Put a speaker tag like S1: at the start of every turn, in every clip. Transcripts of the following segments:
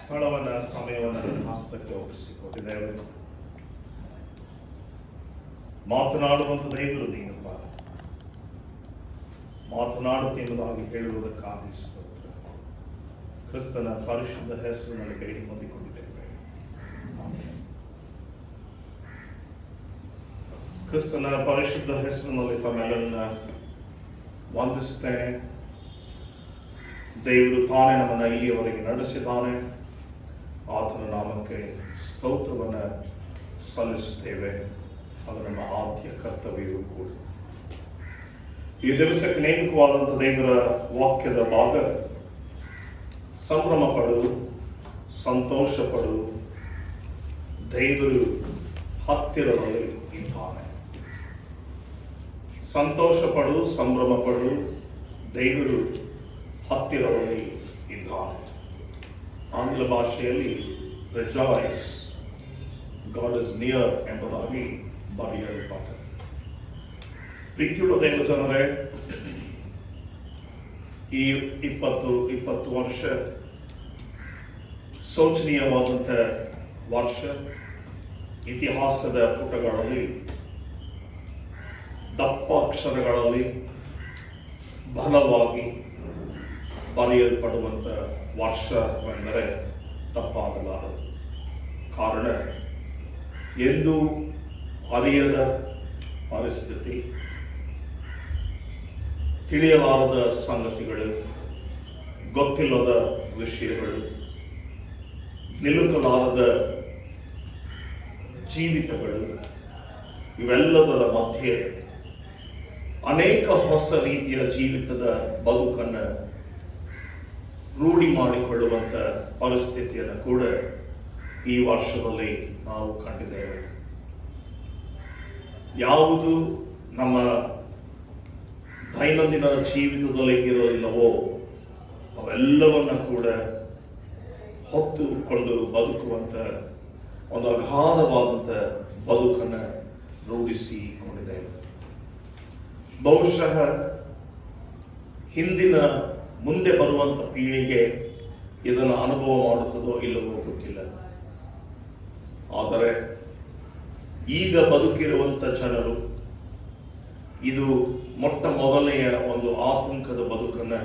S1: ಸ್ಥಳವನ್ನ ಸಮಯವನ್ನ ನನ್ನ ಹಸ್ತಕ್ಕೆ ಒಪ್ಪಿಸಿಕೊಟ್ಟಿದ್ದೇವೆ. ಮಾತನಾಡುವಂತ ದೇವರು ನೀನಪ್ಪ, ಮಾತನಾಡುತ್ತೆಂಬುದಾಗಿ ಹೇಳುವುದಕ್ಕಾಗಿ ಸ್ತೋತ್ರ. ಕ್ರಿಸ್ತನ ಪರಿಶುದ್ಧ ಹೆಸರಿನಲ್ಲಿ ಬೇಡಿ ಹೊಂದಿಕೊಂಡಿದ್ದೇವೆ. ಕ್ರಿಸ್ತನ ಪರಿಶುದ್ಧ ಹೆಸರಿನಲ್ಲಿ ತಮ್ಮೆಲ್ಲರನ್ನ ವಂದಿಸುತ್ತೇನೆ. ದೇವರು ತಾನೇ ನಮ್ಮನ್ನು ಇಲ್ಲಿಯವರೆಗೆ ನಡೆಸಿದ್ದಾನೆ. ಆತನ ನಾಮಕ್ಕೆ ಸ್ತೋತ್ರವನ್ನು ಸಲ್ಲಿಸುತ್ತೇವೆ. ಅದು ನಮ್ಮ ಆದ್ಯ ಕರ್ತವ್ಯವೂ ಕೂಡ. ಈ ದಿವಸಕ್ಕೆ ನೇಮಕವಾದಂಥ ದೇವರ ವಾಕ್ಯದ ಭಾಗ ಸಂಭ್ರಮ ಪಡು, ಸಂತೋಷ ಪಡು, ದೇವರು ಹತ್ತಿರದಲ್ಲಿ ಇದ್ದಾನೆ. ಸಂತೋಷ ಪಡು, ಸಂಭ್ರಮ ಪಡು, ದೇವರು ಹತ್ತಿರದಲ್ಲಿ ಇದ್ದಾನೆ. ಆಂಗ್ಲ ಭಾಷೆಯಲ್ಲಿ ರಿಜಾಯ್ಸ್, ಗಾಡ್ ಇಸ್ ನಿಯರ್ ಎಂಬುದಾಗಿ ಬರೆಯಲ್ಪಟ್ಟಿದೆ. ಪ್ರೀತಿಯುಳ್ಳ ದೇವ ಜನರೇ, ಈ 20 ವರ್ಷ ಶೋಚನೀಯವಾದಂಥ ವರ್ಷ. ಇತಿಹಾಸದ ಪುಟಗಳಲ್ಲಿ ದಪ್ಪ ಅಕ್ಷರಗಳಲ್ಲಿ ಬಲವಾಗಿ ಬರೆಯಲ್ಪಡುವಂಥ ವರ್ಷವೆಂದರೆ ತಪ್ಪಾಗಲಾರದು. ಕಾರಣ, ಎಂದು ಅರಿಯದ ಪರಿಸ್ಥಿತಿ, ತಿಳಿಯಲಾರದ ಸಂಗತಿಗಳು, ಗೊತ್ತಿಲ್ಲದ ವಿಷಯಗಳು, ನಿಲುಕಲಾರದ ಜೀವಿತಗಳು, ಇವೆಲ್ಲದರ ಮಧ್ಯೆ ಅನೇಕ ಹೊಸ ರೀತಿಯ ಜೀವಿತದ ಬದುಕನ್ನು ರೂಢಿ ಮಾಡಿಕೊಳ್ಳುವಂಥ ಪರಿಸ್ಥಿತಿಯನ್ನು ಕೂಡ ಈ ವರ್ಷದಲ್ಲಿ ನಾವು ಕಂಡಿದ್ದೇವೆ. ಯಾವುದು ನಮ್ಮ ದೈನಂದಿನ ಜೀವಿತದಲ್ಲಿ ಇರೋದಿಲ್ಲವೋ ಅವೆಲ್ಲವನ್ನ ಕೂಡ ಹೊತ್ತುಕೊಂಡು ಬದುಕುವಂಥ ಒಂದು ಅಗಾಧವಾದಂಥ ಬದುಕನ್ನು ರೂಢಿಸಿಕೊಂಡಿದ್ದೇವೆ. ಬಹುಶಃ ಹಿಂದಿನ ಮುಂದೆ ಬರುವಂಥ ಪೀಳಿಗೆ ಇದನ್ನು ಅನುಭವ ಮಾಡುತ್ತದೋ ಇಲ್ಲವೋ ಗೊತ್ತಿಲ್ಲ. ಆದರೆ ಈಗ ಬದುಕಿರುವಂಥ ಜನರು ಇದು ಮೊಟ್ಟ ಮೊದಲನೆಯ ಒಂದು ಆತಂಕದ ಬದುಕನ್ನು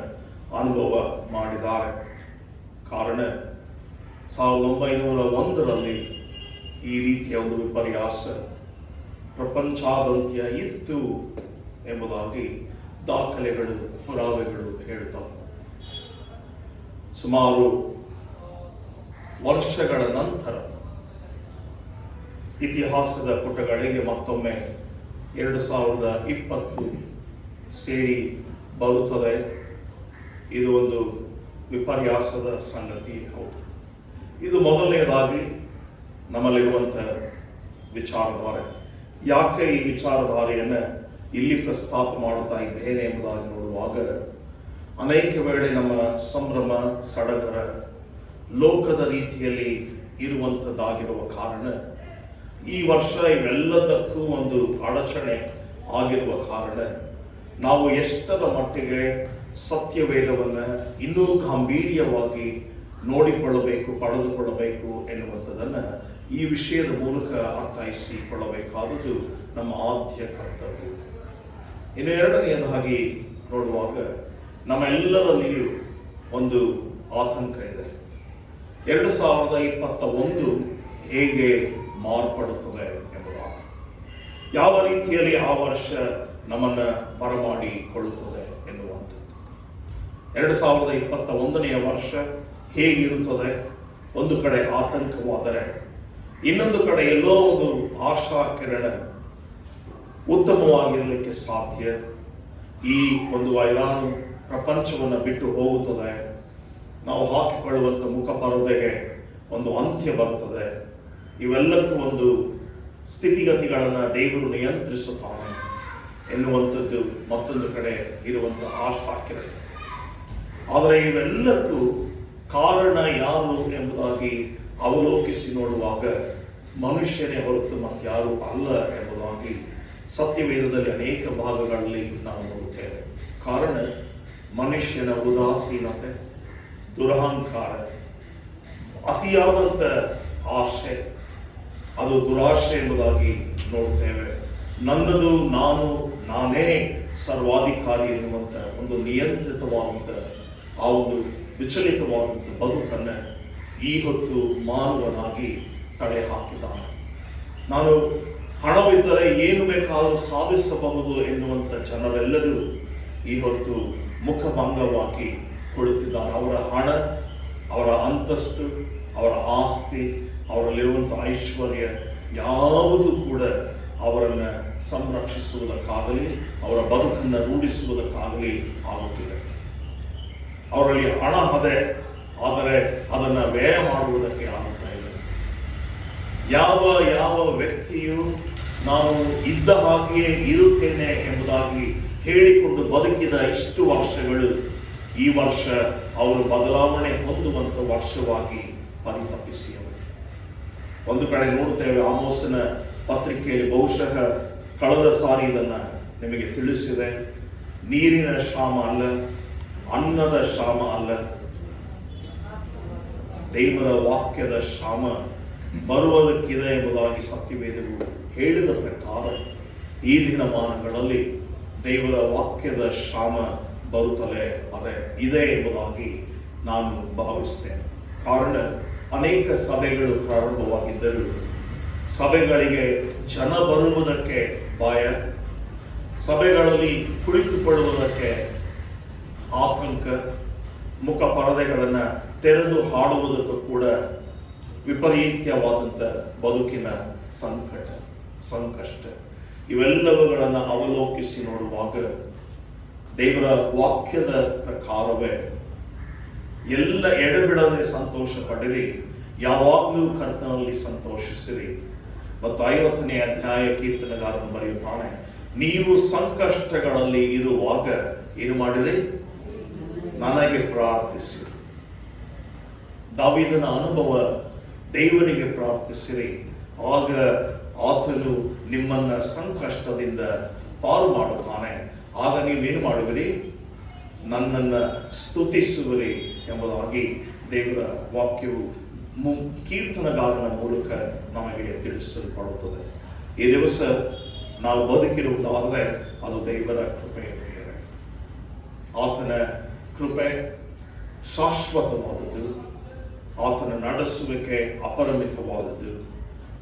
S1: ಅನುಭವ ಮಾಡಿದ್ದಾರೆ. ಕಾರಣ, 1901ರಲ್ಲಿ ಈ ರೀತಿಯ ಒಂದು ವಿಪರ್ಯಾಸ ಪ್ರಪಂಚಾದ್ಯಂತ ಇತ್ತು ಎಂಬುದಾಗಿ ದಾಖಲೆಗಳು, ಪುರಾವೆಗಳು ಹೇಳ್ತವೆ. ಸುಮಾರು ವರ್ಷಗಳ ನಂತರ ಇತಿಹಾಸದ ಪುಟಗಳಿಗೆ ಮತ್ತೊಮ್ಮೆ 2020 ಸೇರಿ ಬರುತ್ತದೆ. ಇದು ಒಂದು ವಿಪರ್ಯಾಸದ ಸಂಗತಿ ಹೌದು. ಇದು ಮೊದಲನೇದಾಗಿ ನಮ್ಮಲ್ಲಿರುವಂಥ ವಿಚಾರಧಾರೆ. ಯಾಕೆ ಈ ವಿಚಾರಧಾರೆಯನ್ನು ಇಲ್ಲಿ ಪ್ರಸ್ತಾಪ ಮಾಡುತ್ತಾ ಇದ್ದೇನೆ ಎಂಬುದಾಗಿ ನೋಡುವಾಗ, ಅನೇಕ ವೇಳೆ ನಮ್ಮ ಸಂಭ್ರಮ ಸಡಗರ ಲೋಕದ ರೀತಿಯಲ್ಲಿ ಇರುವಂಥದ್ದಾಗಿರುವ ಕಾರಣ, ಈ ವರ್ಷ ಇವೆಲ್ಲದಕ್ಕೂ ಒಂದು ಅಡಚಣೆ ಆಗಿರುವ ಕಾರಣ, ನಾವು ಎಷ್ಟರ ಮಟ್ಟಿಗೆ ಸತ್ಯವೇದವನ್ನು ಇನ್ನೂ ಗಾಂಭೀರ್ಯವಾಗಿ ನೋಡಿಕೊಳ್ಳಬೇಕು, ಪಡೆದುಕೊಳ್ಳಬೇಕು ಎನ್ನುವಂಥದ್ದನ್ನು ಈ ವಿಷಯದ ಮೂಲಕ ಅರ್ಥೈಸಿಕೊಳ್ಳಬೇಕಾದುದು ನಮ್ಮ ಆದ್ಯ ಕರ್ತವ್ಯ. ಇನ್ನು ಎರಡನೆಯದಾಗಿ ನೋಡುವಾಗ, ನಮ್ಮೆಲ್ಲರಲ್ಲಿಯೂ ಒಂದು ಆತಂಕ ಇದೆ. 2021 ಹೇಗೆ ಮಾರ್ಪಡುತ್ತದೆ ಎಂಬುದಾಗಿ, ಯಾವ ರೀತಿಯಲ್ಲಿ ಆ ವರ್ಷ ನಮ್ಮನ್ನು ಬರಮಾಡಿಕೊಳ್ಳುತ್ತದೆ ಎನ್ನುವಂಥದ್ದು. 2021ನೇ ವರ್ಷ ಹೇಗಿರುತ್ತದೆ? ಒಂದು ಕಡೆ ಆತಂಕವಾದರೆ, ಇನ್ನೊಂದು ಕಡೆ ಎಲ್ಲೋ ಒಂದು ಆಶಾ ಕಿರಣ ಉತ್ತಮವಾಗಿರಲಿಕ್ಕೆ ಸಾಧ್ಯ. ಈ ಒಂದು ವೈರಾಣು ಪ್ರಪಂಚವನ್ನು ಬಿಟ್ಟು ಹೋಗುತ್ತದೆ. ನಾವು ಹಾಕಿಕೊಳ್ಳುವಂಥ ಮುಖಪರದೆಗೆ ಒಂದು ಅಂತ್ಯ ಬರುತ್ತದೆ. ಇವೆಲ್ಲಕ್ಕೂ ಒಂದು ಸ್ಥಿತಿಗತಿಗಳನ್ನು ದೇವರು ನಿಯಂತ್ರಿಸುತ್ತಾನೆ ಎನ್ನುವಂಥದ್ದು ಮತ್ತೊಂದು ಕಡೆ ಇರುವಂಥ ಆಶಾಕಿರಣ. ಆದರೆ ಇವೆಲ್ಲಕ್ಕೂ ಕಾರಣ ಯಾರು ಎಂಬುದಾಗಿ ಅವಲೋಕಿಸಿ ನೋಡುವಾಗ, ಮನುಷ್ಯನೇ ಹೊರತು ಮತ್ತಾರೂ ಅಲ್ಲ ಎಂಬುದಾಗಿ ಸತ್ಯವೇದದಲ್ಲಿ ಅನೇಕ ಭಾಗಗಳಲ್ಲಿ ನಾವು ನೋಡುತ್ತೇವೆ. ಕಾರಣ, ಮನುಷ್ಯನ ಉದಾಸೀನತೆ, ದುರಹಂಕಾರ, ಅತಿಯಾದಂಥ ಆಶೆ, ಅದು ದುರಾಶೆ ಎಂಬುದಾಗಿ ನೋಡ್ತೇವೆ. ನನ್ನದು ನಾನೇ ಸರ್ವಾಧಿಕಾರಿ ಎನ್ನುವಂಥ ಒಂದು ನಿಯಂತ್ರಿತವಾದಂಥ ಆ ಒಂದು ವಿಚಲಿತವಾದಂಥ ಬದುಕನ್ನು ಈ ಹೊತ್ತು ಮಾನವನಾಗಿ ತಡೆ ಹಾಕಿದ್ದಾನೆ. ನಾನು ಹಣವಿದ್ದರೆ ಏನು ಬೇಕಾದರೂ ಸಾಧಿಸಬಹುದು ಎನ್ನುವಂಥ ಜನರೆಲ್ಲರೂ ಈ ಹೊತ್ತು ಮುಖಭಂಗವಾಗಿ ಕುಳಿತಿದ್ದಾರೆ. ಅವರ ಹಣ, ಅವರ ಅಂತಸ್ತು, ಅವರ ಆಸ್ತಿ, ಅವರಲ್ಲಿರುವಂಥ ಐಶ್ವರ್ಯ ಯಾವುದು ಕೂಡ ಅವರನ್ನು ಸಂರಕ್ಷಿಸುವುದಕ್ಕಾಗಲಿ ಅವರ ಬದುಕನ್ನು ರೂಢಿಸುವುದಕ್ಕಾಗಲಿ ಆಗುತ್ತಿದೆ. ಅವರಲ್ಲಿ ಹಣ ಇದೆ, ಆದರೆ ಅದನ್ನು ವ್ಯಯ ಮಾಡುವುದಕ್ಕೆ ಆಗುತ್ತಾ ಇಲ್ಲ. ಯಾವ ವ್ಯಕ್ತಿಯು ನಾನು ಇದ್ದ ಹಾಗೆಯೇ ಇರುತ್ತೇನೆ ಎಂಬುದಾಗಿ ಹೇಳಿಕೊಂಡು ಬದುಕಿದ ಇಷ್ಟು ವರ್ಷಗಳು ಈ ವರ್ಷ ಅವರು ಬದಲಾವಣೆ ಹೊಂದುವಂಥ ವರ್ಷವಾಗಿ ಪರಿತಪಿಸಿದರು. ಒಂದು ಕಡೆ ನೋಡ್ತೇವೆ, ಆಮೋಸನ ಪತ್ರಿಕೆಯಲ್ಲಿ ಬಹುಶಃ ಕಳೆದ ಸಾರಿ ಇದನ್ನು ನಿಮಗೆ ತಿಳಿಸಿದೆ. ನೀರಿನ ಕ್ಷಾಮ ಅಲ್ಲ, ಅನ್ನದ ಕ್ಷಾಮ ಅಲ್ಲ, ದೇವರ ವಾಕ್ಯದ ಕ್ಷಾಮ ಬರುವುದಕ್ಕಿದೆ ಎಂಬುದಾಗಿ ಸತ್ಯವೇದವು ಹೇಳಿದ ಪ್ರಕಾರ ಈ ದಿನಮಾನಗಳಲ್ಲಿ ದೇವರ ವಾಕ್ಯದ ಶ್ರಮ ಬರುತ್ತಲೇ ಇದೆ ಎಂಬುದಾಗಿ ನಾನು ಭಾವಿಸ್ತೇನೆ. ಕಾರಣ ಅನೇಕ ಸಭೆಗಳು ಪ್ರಾರಂಭವಾಗಿದ್ದರೂ ಸಭೆಗಳಿಗೆ ಜನ ಬರುವುದಕ್ಕೆ ಭಯ, ಸಭೆಗಳಲ್ಲಿ ಕುಳಿತುಕೊಳ್ಳುವುದಕ್ಕೆ ಆತಂಕ, ಮುಖ ಪರದೆಗಳನ್ನು ತೆರೆದು ಹಾಡುವುದಕ್ಕೂ ಕೂಡ ವಿಪರೀತವಾದಂಥ ಬದುಕಿನ ಸಂಕಷ್ಟ ಇವೆಲ್ಲವುಗಳನ್ನು ಅವಲೋಕಿಸಿ ನೋಡುವಾಗ ದೇವರ ವಾಕ್ಯದ ಪ್ರಕಾರವೇ ಎಲ್ಲ ಎಡೆಬಿಡದೆ ಸಂತೋಷ ಪಡಿರಿ, ಯಾವಾಗಲೂ ಕರ್ತನಲ್ಲಿ ಸಂತೋಷಿಸಿರಿ. ಮತ್ತು 50ನೇ ಅಧ್ಯಾಯ ಕೀರ್ತನೆಗಾರನು ಬರೆಯುತ್ತಾನೆ, ನೀವು ಸಂಕಷ್ಟಗಳಲ್ಲಿ ಇರುವಾಗ ಏನು ಮಾಡಿರಿ? ನನಗೆ ಪ್ರಾರ್ಥಿಸಿರಿ. ದಾವೀದನ ಅನುಭವ, ದೇವರಿಗೆ ಪ್ರಾರ್ಥಿಸಿರಿ, ಆಗ ಆತನು ನಿಮ್ಮನ್ನ ಸಂಕಷ್ಟದಿಂದ ಪಾರು ಮಾಡುತ್ತಾನೆ. ಆಗ ನೀವೇನು ಮಾಡುವಿರಿ? ನನ್ನನ್ನು ಸ್ತುತಿಸುವಿರಿ ಎಂಬುದಾಗಿ ದೇವರ ವಾಕ್ಯವು ಕೀರ್ತನಗಾರನ ಮೂಲಕ ನಮಗೆ ತಿಳಿಸಲ್ಪಡುತ್ತದೆ. ಈ ದಿವಸ ನಾವು ಬದುಕಿರುವುದಾದರೆ ಅದು ದೇವರ ಕೃಪೆಯಾಗಿದೆ. ಆತನ ಕೃಪೆ ಶಾಶ್ವತವಾದದ್ದು, ಆತನ ನಡೆಸುವಿಕೆ ಅಪರಿಮಿತವಾದದ್ದು.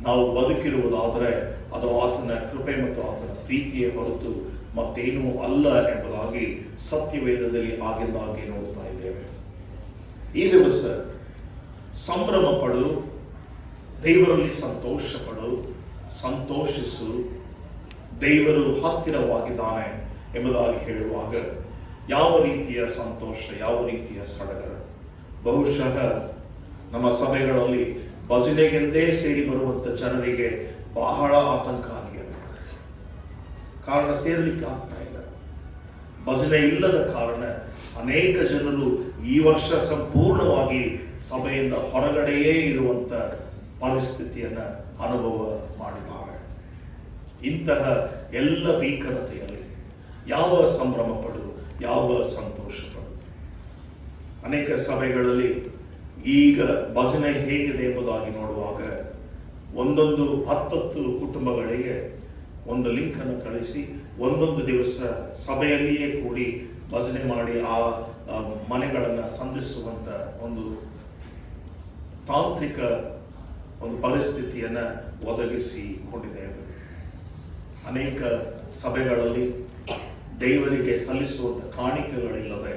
S1: ನಾವು ಬದುಕಿರುವುದಾದರೆ ಅದು ಆತನ ಕೃಪೆ ಮತ್ತು ಆತನ ಪ್ರೀತಿಯ ಹೊರತು ಮತ್ತೇನೂ ಅಲ್ಲ ಎಂಬುದಾಗಿ ಸತ್ಯವೇದದಲ್ಲಿ ಆಗಿಂದಾಗಿ ನೋಡ್ತಾ ಇದ್ದೇವೆ. ಈ ದಿವಸ ಸಂಭ್ರಮ ಪಡು, ದೇವರಲ್ಲಿ ಸಂತೋಷ ಪಡು, ಸಂತೋಷಿಸು, ದೇವರು ಹತ್ತಿರವಾಗಿದ್ದಾನೆ ಎಂಬುದಾಗಿ ಹೇಳುವಾಗ ಯಾವ ರೀತಿಯ ಸಂತೋಷ, ಯಾವ ರೀತಿಯ ಸಡಗರ. ಬಹುಶಃ ನಮ್ಮ ಸಭೆಗಳಲ್ಲಿ ಭಜನೆಗೆಂದೇ ಸೇರಿ ಬರುವಂಥ ಜನರಿಗೆ ಬಹಳ ಆತಂಕ ಆಗಿದೆ. ಕಾರಣ ಸೇರಲಿಕ್ಕೆ ಆಗ್ತಾ ಇಲ್ಲ. ಭಜನೆ ಇಲ್ಲದ ಕಾರಣ ಅನೇಕ ಜನರು ಈ ವರ್ಷ ಸಂಪೂರ್ಣವಾಗಿ ಸಭೆಯಿಂದ ಹೊರಗಡೆಯೇ ಇರುವಂಥ ಪರಿಸ್ಥಿತಿಯನ್ನು ಅನುಭವ ಮಾಡಿದ್ದಾರೆ. ಇಂತಹ ಎಲ್ಲ ಭೀಕರತೆಯಲ್ಲಿ ಯಾವ ಸಂಭ್ರಮ ಪಡು, ಯಾವ ಸಂತೋಷ ಪಡು. ಅನೇಕ ಸಭೆಗಳಲ್ಲಿ ಈಗ ಭಜನೆ ಹೇಗಿದೆ ಎಂಬುದಾಗಿ ನೋಡುವಾಗ ಒಂದೊಂದು 10 ಕುಟುಂಬಗಳಿಗೆ ಒಂದು ಲಿಂಕ್ ಅನ್ನು ಕಳಿಸಿ ಒಂದೊಂದು ದಿವಸ ಸಭೆಯಲ್ಲಿಯೇ ಕೂಡಿ ಭಜನೆ ಮಾಡಿ ಆ ಮನೆಗಳನ್ನು ಸಂಧಿಸುವಂತ ಒಂದು ತಾಂತ್ರಿಕ ಒಂದು ಪರಿಸ್ಥಿತಿಯನ್ನು ಒದಗಿಸಿಕೊಂಡಿದ್ದೇವೆ. ಅನೇಕ ಸಭೆಗಳಲ್ಲಿ ದೇವರಿಗೆ ಸಲ್ಲಿಸುವಂಥ ಕಾಣಿಕೆಗಳಿಲ್ಲದೆ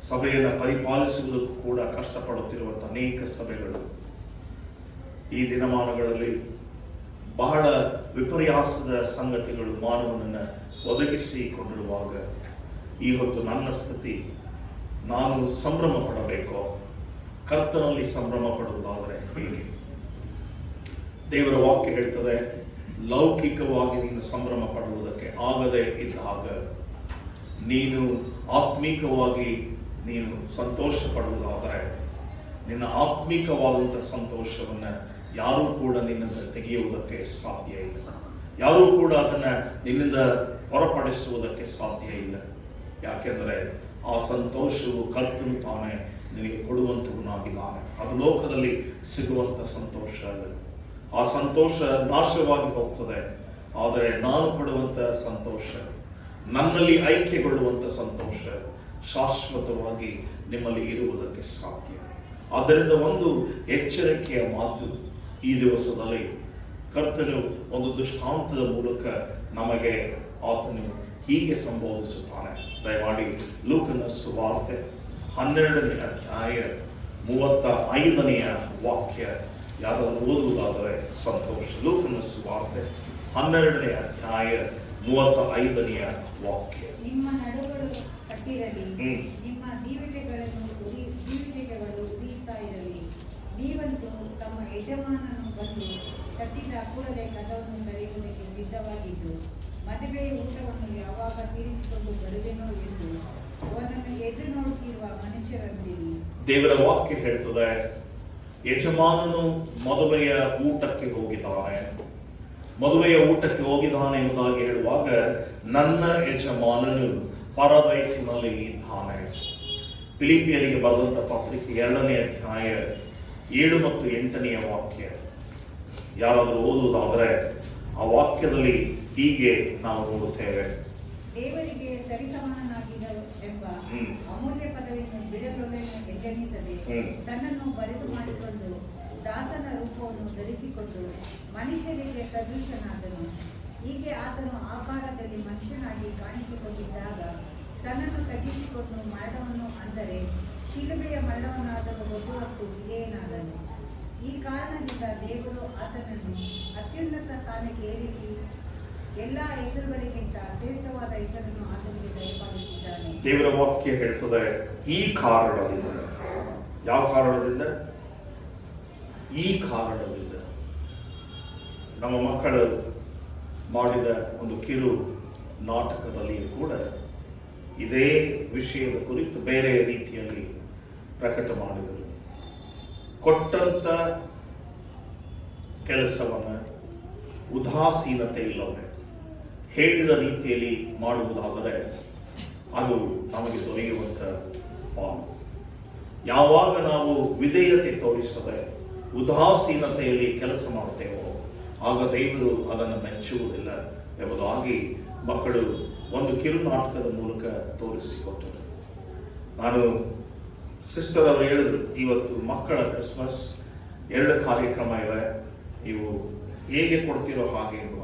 S1: ಸಭೆಯನ್ನು ಪರಿಪಾಲಿಸುವುದಕ್ಕೂ ಕೂಡ ಕಷ್ಟಪಡುತ್ತಿರುವಂಥ ಅನೇಕ ಸಭೆಗಳು ಈ ದಿನಮಾನಗಳಲ್ಲಿ ಬಹಳ ವಿಪರ್ಯಾಸದ ಸಂಗತಿಗಳು ಮಾನವನನ್ನು ಒದಗಿಸಿಕೊಂಡಿರುವಾಗ ಈ ಹೊತ್ತು ನನ್ನ ಸ್ಥಿತಿ, ನಾನು ಸಂಭ್ರಮ ಪಡಬೇಕೋ? ಕರ್ತನಲ್ಲಿ ಸಂಭ್ರಮ ಪಡುವುದಾದರೆ ಹೇಗೆ? ದೇವರ ವಾಕ್ಯ ಹೇಳ್ತದೆ, ಲೌಕಿಕವಾಗಿ ನೀನು ಸಂಭ್ರಮ ಪಡುವುದಕ್ಕೆ ಆಗದೆ ಇದ್ದಾಗ ನೀನು ಆತ್ಮೀಕವಾಗಿ ನೀನು ಸಂತೋಷ ಪಡುವುದಾದರೆ ನಿನ್ನ ಆತ್ಮಿಕವಾದಂಥ ಸಂತೋಷವನ್ನು ಯಾರೂ ಕೂಡ ನಿನ್ನಿಂದ ತೆಗೆಯುವುದಕ್ಕೆ ಸಾಧ್ಯ ಇಲ್ಲ. ಯಾರೂ ಕೂಡ ಅದನ್ನು ನಿನ್ನಿಂದ ಹೊರಪಡಿಸುವುದಕ್ಕೆ ಸಾಧ್ಯ ಇಲ್ಲ. ಯಾಕೆಂದರೆ ಆ ಸಂತೋಷವು ಕರ್ತನು ತಾನೇ ನಿನಗೆ ಕೊಡುವಂಥವನಾಗಿದ್ದಾನೆ. ಅದು ಲೋಕದಲ್ಲಿ ಸಿಗುವಂಥ ಸಂತೋಷ ಅಲ್ಲ. ಆ ಸಂತೋಷ ನಾಶವಾಗಿ ಹೋಗ್ತದೆ. ಆದರೆ ನಾನು ಪಡುವಂಥ ಸಂತೋಷ, ನನ್ನಲ್ಲಿ ಐಕ್ಯಗೊಳ್ಳುವಂಥ ಸಂತೋಷ ಶಾಶ್ವತವಾಗಿ ನಿಮ್ಮಲ್ಲಿ ಇರುವುದಕ್ಕೆ ಸಾಧ್ಯ. ಆದ್ದರಿಂದ ಒಂದು ಎಚ್ಚರಿಕೆಯ ಮಾತು ಈ ದಿವಸದಲ್ಲಿ ಕರ್ತನು ಒಂದು ದೃಷ್ಟಾಂತದ ಮೂಲಕ ನಮಗೆ ಆತನು ಹೀಗೆ ಸಂಬೋಧಿಸುತ್ತಾನೆ. ದಯಮಾಡಿ ಲೂಕನ ಸುವಾರ್ತೆ 12ನೇ ಅಧ್ಯಾಯ 35ನೆಯ ವಾಕ್ಯ ಯಾರಾದರೂ ಓದುವುದಾದರೆ ಸಂತೋಷ. ಲೂಕನ ಸುವಾರ್ತೆ 12ನೇ ಅಧ್ಯಾಯ 35ನೆಯ ವಾಕ್ಯ.
S2: ನಿಮ್ಮ ನಡುಗಳು ಕಟ್ಟಿರಲಿ, ನಿಮ್ಮ ದೀವಿಟೆಗಳು ಉರಿಯುತ್ತಾ ಇರಲಿ. ನೀವಂತೂ ತಮ್ಮ ಯಜಮಾನನು ಬಂದು ಕಟ್ಟಿದ ಕೂಡಲೇ ಕದವನ್ನು ತೆರೆಯುವುದಕ್ಕೆ ಸಿದ್ಧವಾಗಿದ್ದು, ಮದುವೆಯ ಊಟವನ್ನು ಯಾವಾಗ ತೀರಿಸಿಕೊಂಡು ಬರುವೆನೋ ಎಂದು ಅವನನ್ನು ಎದುರು ನೋಡುತ್ತಿರುವ ಮನುಷ್ಯರಂತಿರಿ.
S1: ದೇವರ ವಾಕ್ಯ ಹೇಳ್ತದೆ, ಯಜಮಾನನು ಮದುವೆಯ ಊಟಕ್ಕೆ ಹೋಗಿದ್ದಾನೆ. ಮದುವೆಯ ಊಟಕ್ಕೆ ಹೋಗಿದ್ದಾನೆ ಎಂಬುದಾಗಿ ಹೇಳುವಾಗ ನನ್ನ ಯಜಮಾನನು ಪರದೈಸಿನಲ್ಲಿ ಇದ್ದಾನೆ. ಫಿಲಿಪಿಯರಿಗೆ ಬರೆದಂತ ಪತ್ರಿಕೆ 2ನೇ ಅಧ್ಯಾಯ 7 ಮತ್ತು 8ನೆಯ ವಾಕ್ಯ ಯಾರಾದರೂ ಓದುವುದಾದರೆ ಆ ವಾಕ್ಯದಲ್ಲಿ ಹೀಗೆ ನಾವು ನೋಡುತ್ತೇವೆ.
S2: ದೇವರಿಗೆ ಸರಿಸಮಾನನಾಗಿರ ಎಂಬ ಅಮೂಲ್ಯ ಪದವಿಯನ್ನು ಬಿಡಲೊಲೆಯನ್ನು ಎಚ್ಚರಿಸದೆ ತನ್ನನ್ನು ಬರೆದು ಮಾಡಿಕೊಂಡು ದಾಸನ ರೂಪವನ್ನು ಧರಿಸಿಕೊಂಡು ಮನುಷ್ಯರಿಗೆ ಸದೃಶನಾದನು. ಹೀಗೆ ಆತನು ಆಕಾರದಲ್ಲಿ ಮನುಷ್ಯನಾಗಿ ಕಾಣಿಸಿಕೊಂಡಿದ್ದಾಗ ತನ್ನನ್ನು ತಗ್ಗಿಸಿಕೊಂಡು ಮರಣವನ್ನು, ಅಂದರೆ ಶಿಲುಬೆಯ ಮರಣವನ್ನಾದರೂ ಹೊತ್ತುವಷ್ಟು ವಿಧೇಯನಾದನು. ಈ ಕಾರಣದಿಂದ ದೇವರು ಆತನನ್ನು ಅತ್ಯುನ್ನತ ಸ್ಥಾನಕ್ಕೆ ಏರಿಸಿ ಎಲ್ಲ ಹೆಸರುಗಳಿಗಿಂತ ಶ್ರೇಷ್ಠವಾದ ಹೆಸರನ್ನು ಆತನಿಗೆ ದಯಪಾಲಿಸಿದ್ದಾನೆ.
S1: ದೇವರ ವಾಕ್ಯ ಹೇಳ್ತದೆ, ಈ ಕಾರಣದಿಂದ. ಯಾವ ಕಾರಣದಿಂದ? ಈ ಕಾರಣದಿಂದ. ನಮ್ಮ ಮಕ್ಕಳು ಮಾಡಿದ ಒಂದು ಕಿರು ನಾಟಕದಲ್ಲಿಯೂ ಕೂಡ ಇದೇ ವಿಷಯದ ಕುರಿತು ಬೇರೆ ರೀತಿಯಲ್ಲಿ ಪ್ರಕಟ ಮಾಡಿದರು. ಕೊಟ್ಟಂತ ಕೆಲಸವನ್ನು ಉದಾಸೀನತೆ ಇಲ್ಲವೇ ಹೇಳಿದ ರೀತಿಯಲ್ಲಿ ಮಾಡುವುದಾದರೆ ಅದು ನಮಗೆ ದೊರೆಯುವಂಥ ಪಾಲು. ಯಾವಾಗ ನಾವು ವಿಧೇಯತೆ ತೋರಿಸದೆ ಉದಾಸೀನತೆಯಲ್ಲಿ ಕೆಲಸ ಮಾಡುತ್ತೇವೋ ಆಗ ದೇವರು ಅದನ್ನು ಮೆಚ್ಚುವುದಿಲ್ಲ ಎಂಬುದಾಗಿ ಮಕ್ಕಳು ಒಂದು ಕಿರುನಾಟಕದ ಮೂಲಕ ತೋರಿಸಿಕೊಟ್ಟರು. ನಾನು ಸಿಸ್ಟರ್ ಅವರು ಹೇಳಿದ್ರು, ಇವತ್ತು ಮಕ್ಕಳ ಕ್ರಿಸ್ಮಸ್ 2 ಕಾರ್ಯಕ್ರಮ ಇದೆ, ನೀವು ಹೇಗೆ ಕೊಡ್ತೀರೋ ಹಾಗೆ ಎಂಬುವ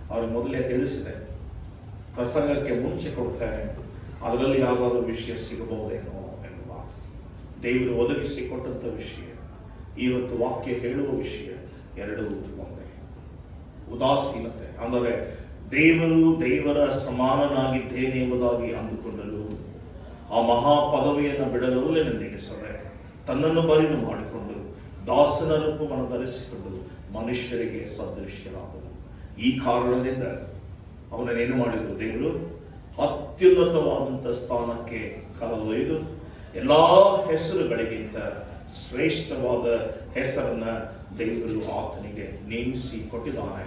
S1: ಅವ್ರಿಗೆ ಮೊದಲೇ ತಿಳಿಸಿದೆ. ಪ್ರಸಂಗಕ್ಕೆ ಮುಂಚೆ ಕೊಡ್ತೇನೆ, ಅದರಲ್ಲಿ ಯಾವುದಾದ್ರೂ ವಿಷಯ ಸಿಗಬಹುದೇನೋ ಎಂಬುವ ದೇವರು ಒದಗಿಸಿಕೊಟ್ಟಂಥ ವಿಷಯ, ಇವತ್ತು ವಾಕ್ಯ ಹೇಳುವ ವಿಷಯ ಎರಡೂ ಒಂದೇ. ಉದಾಸೀನತೆ ಅಂದರೆ ದೇವರ ಸಮಾನನಾಗಿದ್ದೇನೆ ಎಂಬುದಾಗಿ ಅಂದುಕೊಂಡರು ಆ ಮಹಾ ಪದವಿಯನ್ನು ಬಿಡಲೋಲೆನೆಂದಿಸದೆ ತನ್ನನ್ನು ಬರಿದು ಮಾಡಿಕೊಂಡು ದಾಸನ ರೂಪವನ್ನು ಧರಿಸಿಕೊಂಡು ಮನುಷ್ಯರಿಗೆ ಸದೃಶ್ಯರಾದರು. ಈ ಕಾರಣದಿಂದ ಅವನನ್ನೇನು ಮಾಡಿದರು? ದೇವರು ಅತ್ಯುನ್ನತವಾದಂಥ ಸ್ಥಾನಕ್ಕೆ ಕರೆದೊಯ್ದು ಎಲ್ಲ ಹೆಸರುಗಳಿಗಿಂತ ಶ್ರೇಷ್ಠವಾದ ಹೆಸರನ್ನ ದೇವರು ಆತನಿಗೆ ನೇಮಿಸಿ ಕೊಟ್ಟಿದ್ದಾನೆ.